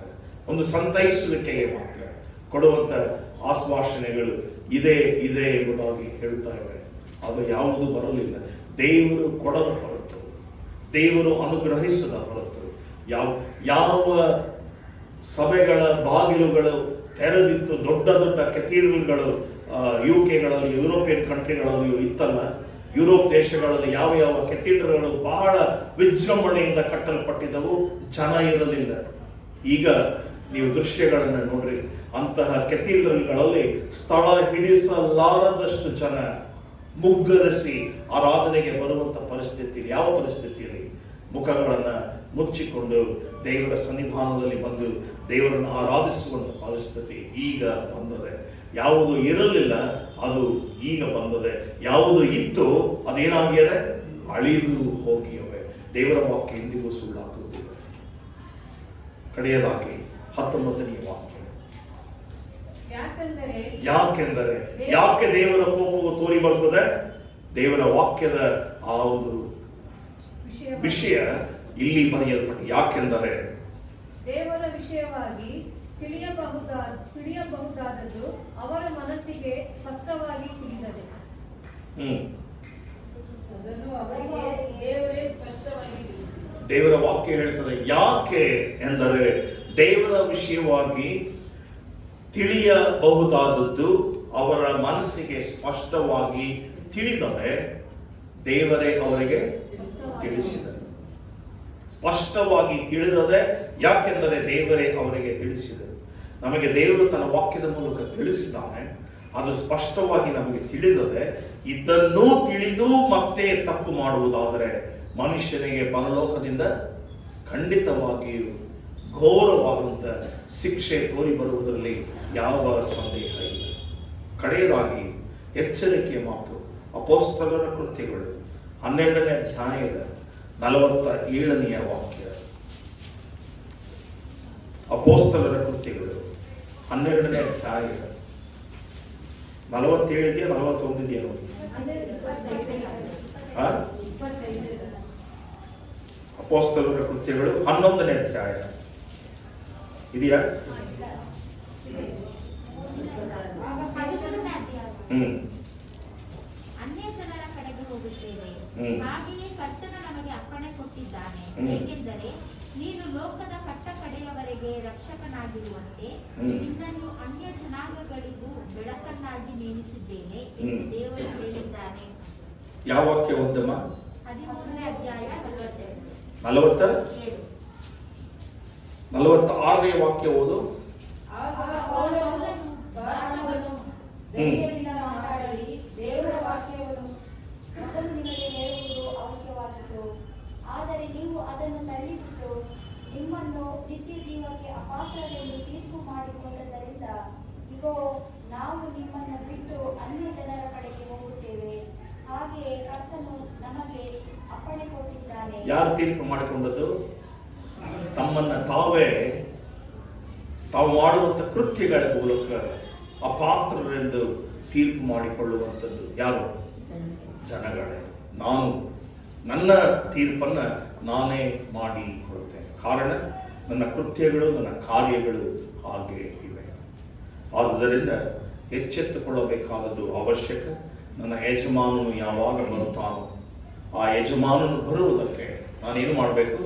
S1: ಒಂದು ಸಂತೈಸುವಿಕೆಗೆ ಮಾತ್ರ ಕೊಡುವಂಥ ಆಶ್ವಾಸನೆಗಳು ಇದೆ ಎಂಬುದಾಗಿ ಹೇಳ್ತಾ ಇವೆ. ಅದು ಯಾವುದು ಬರಲಿಲ್ಲ. ದೇವರು ಕೊಡದ ಹೊರತು, ದೇವರು ಅನುಗ್ರಹಿಸದ ಹೊರತು, ಯಾವ ಸಭೆಗಳ ಬಾಗಿಲುಗಳು ತೆರೆದಿತ್ತು, ದೊಡ್ಡ ದೊಡ್ಡ ಕೆಥೀಡ್ರಲ್ಗಳು UK-ಗಳಲ್ಲಿ, ಯುರೋಪಿಯನ್ ಕಂಟ್ರಿಗಳಲ್ಲಿಯೂ ಇತ್ತಲ್ಲ, ಯುರೋಪ್ ದೇಶಗಳಲ್ಲಿ ಯಾವ ಯಾವ ಕೆಥೀಡ್ರಲ್ಗಳು ಬಹಳ ವಿಜೃಂಭಣೆಯಿಂದ ಕಟ್ಟಲ್ಪಟ್ಟಿದ್ದವು, ಜನ ಇರಲಿಲ್ಲ. ಈಗ ನೀವು ದೃಶ್ಯಗಳನ್ನು ನೋಡ್ರಿ, ಅಂತಹ ಕೆಥೀಡ್ರಲ್ಗಳಲ್ಲಿ ಸ್ಥಳ ಹಿಡಿಸಲಾರದಷ್ಟು ಜನ ಮುಗ್ಗರಿಸಿ ಆರಾಧನೆಗೆ ಬರುವಂತ ಪರಿಸ್ಥಿತಿ. ಯಾವ ಪರಿಸ್ಥಿತಿಯಲ್ಲಿ? ಮುಖಗಳನ್ನು ಮುಚ್ಚಿಕೊಂಡು ದೇವರ ಸನ್ನಿಧಾನದಲ್ಲಿ ಬಂದು ದೇವರನ್ನು ಆರಾಧಿಸುವಂತ ಪರಿಸ್ಥಿತಿ ಈಗ ಬಂದದೆ. ಯಾವುದು ಇರಲಿಲ್ಲ ಅದು ಈಗ ಬಂದದೆ. ಯಾವುದು ಇತ್ತು ಅದೇನಾಗಿದೆ? ಅಳಿದು ಹೋಗಿವೆ. ದೇವರ ವಾಕ್ಯ ಎಂದಿಗೂ ಸುಳ್ಳಾಗುವುದಿಲ್ಲ. ಕಡೆಯದಾಗಿ 19ನೇ ವಾಕ್ಯ. ಯಾಕೆಂದರೆ ಯಾಕೆ ದೇವರ ಕೋಪವು ತೋರಿ ಬರ್ತದೆ? ದೇವರ ವಾಕ್ಯದ ಆ ಒಂದು ವಿಷಯ ಇಲ್ಲಿ ಬರೆಯಲ್ಪಟ್ಟ. ಯಾಕೆಂದರೆ
S3: ದೇವರ ವಿಷಯವಾಗಿ ತಿಳಿಯಬಹುದಾದದ್ದು ಅವರ ಮನಸ್ಸಿಗೆ ಸ್ಪಷ್ಟವಾಗಿ ತಿಳಿದದೆ.
S1: ದೇವರ ವಾಕ್ಯ ಹೇಳ್ತದೆ, ಯಾಕೆ ಎಂದರೆ ದೇವರ ವಿಷಯವಾಗಿ ತಿಳಿಯಬಹುದಾದದ್ದು ಅವರ ಮನಸ್ಸಿಗೆ ಸ್ಪಷ್ಟವಾಗಿ ತಿಳಿದರೆ ದೇವರೇ ಅವರಿಗೆ ತಿಳಿಸಿದರು. ಸ್ಪಷ್ಟವಾಗಿ ತಿಳಿದದೆ. ಯಾಕೆಂದರೆ ದೇವರೇ ಅವರಿಗೆ ತಿಳಿಸಿದರು. ನಮಗೆ ದೇವರು ತನ್ನ ವಾಕ್ಯದ ಮೂಲಕ ತಿಳಿಸಿದ್ದಾನೆ. ಅದು ಸ್ಪಷ್ಟವಾಗಿ ನಮಗೆ ತಿಳಿದದೆ. ಇದನ್ನೂ ತಿಳಿದು ಮತ್ತೆ ತಪ್ಪು ಮಾಡುವುದಾದರೆ ಮನುಷ್ಯನಿಗೆ ಪರಲೋಕದಿಂದ ಖಂಡಿತವಾಗಿಯೂ ಘೋರವಾದಂಥ ಶಿಕ್ಷೆ ತೋರಿ ಬರುವುದರಲ್ಲಿ ಯಾವ ಸಂದೇಹ ಇಲ್ಲ. ಕಡೆಯದಾಗಿ ಎಚ್ಚರಿಕೆಯ ಮಾತು. ಅಪೊಸ್ತಲರ ಕೃತ್ಯಗಳು 12ನೇ ಅಧ್ಯಾಯದ 47ನೇ ವಾಕ್ಯ. ಅಪೊಸ್ತಲರ ಕೃತ್ಯಗಳು 12ನೇ ಅಧ್ಯಾಯದ 47 41 ಅಪೊಸ್ತಲರ ಕೃತ್ಯಗಳು 11ನೇ ಅಧ್ಯಾಯ ಇದೆಯಾ?
S5: ಅನ್ಯ ಜನರ ಕಡೆಗೆ ಹೋಗುತ್ತೆ, ಮಾಡುತ್ತೇವೆ.
S1: ಹ್ಮ್.
S5: ಹಾಗೆಯೇ ಕರ್ತನು ನಮಗೆ ಅಪ್ಪಣೆ ಕೊಟ್ಟಿದ್ದಾನೆ.
S1: ಹ್ಮ್.
S5: ಏಕೆಂದರೆ ನೀನು ಲೋಕದ ಕಟ್ಟ ಕಡೆಯವರೆಗೆ ರಕ್ಷಕನಾಗಿರುವಂತೆ
S1: ಹ್ಮ್.
S5: ನಿನ್ನನ್ನು ಅನ್ಯ ಜನಾಂಗಗಳಿಗೂ ಬೆಳಕನ್ನಾಗಿ ನೇಮಿಸಿದ್ದೇನೆ ಎಂದು
S1: ಹ್ಮ್.
S5: ದೇವರು ಹೇಳಿದ್ದಾನೆ.
S1: ಯಾವ ವಾಕ್ಯ ಓದಮ್ಮ?
S5: 13ನೇ ಅಧ್ಯಾಯ 47.
S1: 46ನೇ ವಾಕ್ಯ ಓದು.
S2: ಆಗ ಪೌಲನು ಬಾರ್ನಬನು ಧೈರ್ಯದಿಂದ ಮಾತಾಡಿ ದೇವರ ವಾಕ್ಯವನ್ನು
S6: ಮೊದಲು ನಿಮಗೆ ಹೇಳುವುದು ಅವಶ್ಯವಾಗಿತ್ತು. ಆದರೆ ನೀವು ಅದನ್ನು ತಳ್ಳಿಬಿಟ್ಟು ನಿಮ್ಮನ್ನು ನಿತ್ಯ ಜೀವಕ್ಕೆ ಅಪಾತ್ರವೆಂದು ತೀರ್ಪು ಮಾಡಿಕೊಂಡದ್ದರಿಂದ ಇಗೋ ನಾವು ನಿಮ್ಮನ್ನು ಬಿಟ್ಟು ಅನ್ಯ ಜನರ ಕಡೆಗೆ ಹೋಗುತ್ತೇವೆ. ಹಾಗೆಯೇ ಕರ್ತನು ನಮಗೆ ಅಪ್ಪಣೆ ಕೊಟ್ಟಿದ್ದಾನೆ.
S1: ಯಾರು ತೀರ್ಪು ಮಾಡಿಕೊಂಡದ್ದು? ತಮ್ಮನ್ನ ತಾವು ಮಾಡುವಂತ ಕೃತ್ಯಗಳ ಮೂಲಕ ಅಪಾತ್ರರೆಂದು ತೀರ್ಪು ಮಾಡಿಕೊಳ್ಳುವಂಥದ್ದು ಯಾರು? ಜನಗಳೇ. ನನ್ನ ತೀರ್ಪನ್ನ ನಾನೇ ಮಾಡಿಕೊಳ್ತೇನೆ. ಕಾರಣ ನನ್ನ ಕೃತ್ಯಗಳು, ನನ್ನ ಕಾರ್ಯಗಳು ಹಾಗೆ ಇವೆ. ಆದುದರಿಂದ ಎಚ್ಚೆತ್ತುಕೊಳ್ಳಬೇಕಾದದ್ದು ಅವಶ್ಯಕ. ನನ್ನ ಯಜಮಾನನು ಯಾವಾಗ ಬರುತ್ತಾನೋ ಆ ಯಜಮಾನನು ಬರುವುದಕ್ಕೆ ನಾನೇನು ಮಾಡಬೇಕು?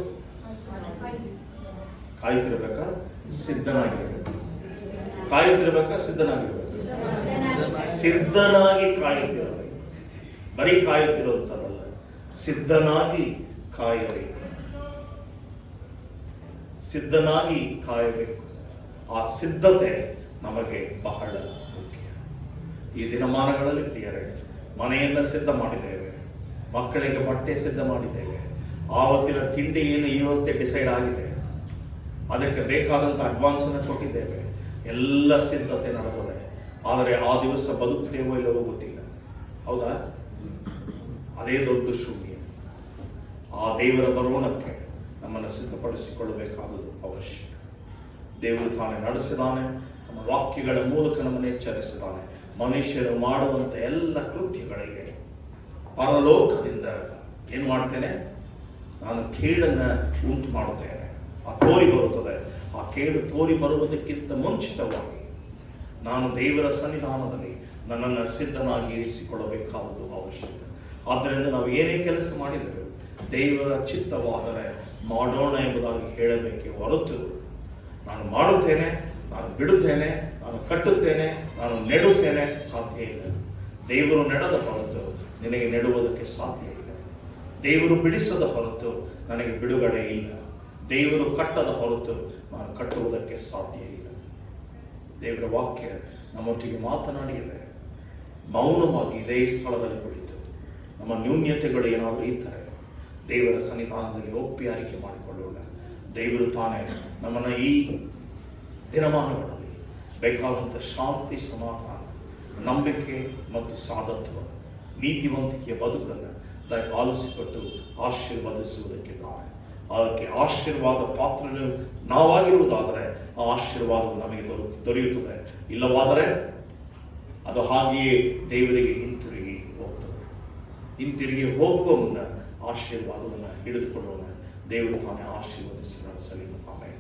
S1: ಕಾಯುತ್ತಿರಬೇಕಾ? ಸಿದ್ಧನಾಗಿರಬೇಕು. ಕಾಯುತ್ತಿರಬೇಕಾ? ಸಿದ್ಧನಾಗಿರಬೇಕು. ಸಿದ್ಧನಾಗಿ ಕಾಯುತ್ತಿರಬೇಕು. ಬರೀ ಕಾಯುತ್ತಿರುವಂಥದ್ದಲ್ಲ, ಸಿದ್ಧನಾಗಿ ಕಾಯಬೇಕು. ಸಿದ್ಧನಾಗಿ ಕಾಯಬೇಕು. ಆ ಸಿದ್ಧತೆ ನಮಗೆ ಬಹಳ ಮುಖ್ಯ. ಈ ದಿನಮಾನಗಳಲ್ಲಿ ಪ್ರಿಯರೇ, ಮನೆಯನ್ನ ಸಿದ್ಧ ಮಾಡಿದ್ದೇವೆ, ಮಕ್ಕಳಿಗೆ ಬಟ್ಟೆ ಸಿದ್ಧ ಮಾಡಿದ್ದೇವೆ, ಆವತ್ತಿನ ತಿಂಡಿ ಏನು ಇವತ್ತೇ ಡಿಸೈಡ್ ಆಗಿದೆ, ಅದಕ್ಕೆ ಬೇಕಾದಂಥ ಅಡ್ವಾನ್ಸ್ ಅನ್ನು ಕೊಟ್ಟಿದ್ದೇವೆ, ಎಲ್ಲ ಸಿದ್ಧತೆ ನಡೆದಿದೆ. ಆದರೆ ಆ ದಿವಸ ಬದುಕ್ತೇವೋ ಇಲ್ಲವೋ ಗೊತ್ತಿಲ್ಲ. ಹೌದಾ? ಅದೇ ದೊಡ್ಡ ಶೂನ್ಯ. ಆ ದೇವರ ಬರೋಣಕ್ಕೆ ನಮ್ಮನ್ನು ಸಿದ್ಧಪಡಿಸಿಕೊಳ್ಳಬೇಕಾದುದು ಅವಶ್ಯಕ. ದೇವರು ತಾನೇ ನಡೆಸಿದಾನೆ, ನಮ್ಮ ವಾಕ್ಯಗಳ ಮೂಲಕ ನಮ್ಮನ್ನು ಎಚ್ಚರಿಸಿದಾನೆ. ಮನುಷ್ಯರು ಮಾಡುವಂಥ ಎಲ್ಲ ಕೃತ್ಯಗಳಿಗೆ ಪರಲೋಕದಿಂದ ಏನು ಮಾಡ್ತೇನೆ? ನಾನು ಕೇಡನ್ನು ಉಂಟು ಮಾಡುತ್ತೇನೆ. ಆ ತೋರಿ ಬರುತ್ತದೆ. ಆ ಕೇಡು ತೋರಿ ಬರುವುದಕ್ಕಿಂತ ಮುಂಚಿತವಾಗಿ ನಾನು ದೇವರ ಸನ್ನಿಧಾನದಲ್ಲಿ ನನ್ನನ್ನು ಸಿದ್ಧನಾಗಿ ಇರಿಸಿಕೊಳ್ಳಬೇಕಾದುದು ಅವಶ್ಯಕ. ಆದ್ದರಿಂದ ನಾವು ಏನೇ ಕೆಲಸ ಮಾಡಿದರೂ ದೇವರ ಚಿತ್ತವಾದರೆ ಮಾಡೋಣ ಎಂಬುದಾಗಿ ಹೇಳಬೇಕೆ ಹೊರತು ನಾನು ಮಾಡುತ್ತೇನೆ, ನಾನು ಬಿಡುತ್ತೇನೆ, ನಾನು ಕಟ್ಟುತ್ತೇನೆ, ನಾನು ನೆಡುತ್ತೇನೆ ಸಾಧ್ಯ ಇಲ್ಲ. ದೇವರು ನೆಡದ ಹೊರತು ನಿನಗೆ ನೆಡುವುದಕ್ಕೆ ಸಾಧ್ಯ ಇಲ್ಲ. ದೇವರು ಬಿಡಿಸದ ಹೊರತು ನನಗೆ ಬಿಡುಗಡೆ ಇಲ್ಲ. ದೇವರು ಕಟ್ಟದ ಹೊರತು ನಾನು ಕಟ್ಟುವುದಕ್ಕೆ ಸಾಧ್ಯ ಇಲ್ಲ. ದೇವರ ವಾಕ್ಯ ನಮ್ಮೊಟ್ಟಿಗೆ ಮಾತನಾಡಿದೆ. ಮೌನವಾಗಿ ಇದೇ ಸ್ಥಳದಲ್ಲಿ ಕುಳಿತು ನಮ್ಮ ನ್ಯೂನ್ಯತೆಗಳು ಏನಾದರೂ ಇದ್ದರೆ ದೇವರ ಸನ್ನಿಧಾನದಲ್ಲಿ ಒಪ್ಪಿಯಾರಿಕೆ ಮಾಡಿಕೊಳ್ಳೋಣ. ದೇವರು ತಾನೇ ನಮ್ಮನ್ನು ಈ ದಿನಮಾನಗಳಲ್ಲಿ ಬೇಕಾದಂಥ ಶಾಂತಿ, ಸಮಾಧಾನ, ನಂಬಿಕೆ ಮತ್ತು ಸಾಧತ್ವ, ನೀತಿವಂತಿಕೆಯ ಬದುಕನ್ನು ಆಲಿಸಿಕೊಟ್ಟು ಆಶೀರ್ವದಿಸುವುದಕ್ಕಿದ್ದಾನೆ. ಅದಕ್ಕೆ ಆಶೀರ್ವಾದ ಪಾತ್ರನು ನಾವಾಗಿರುವುದಾದರೆ ಆ ಆಶೀರ್ವಾದವು ನಮಗೆ ದೊರೆಯುತ್ತದೆ. ಇಲ್ಲವಾದರೆ ಅದು ಹಾಗೆಯೇ ದೇವರಿಗೆ ಹಿಂತಿರುಗಿ ಹೋಗ್ತದೆ. ಹಿಂತಿರುಗಿ ಹೋಗುವ ಮುನ್ನ ಆಶೀರ್ವಾದವನ್ನು ಹಿಡಿದುಕೊಳ್ಳೋಣ. ದೇವರು ತಾನೇ ಆಶೀರ್ವದಿಸಿ ನಡೆಸಲಿ. ಆಮೇಲೆ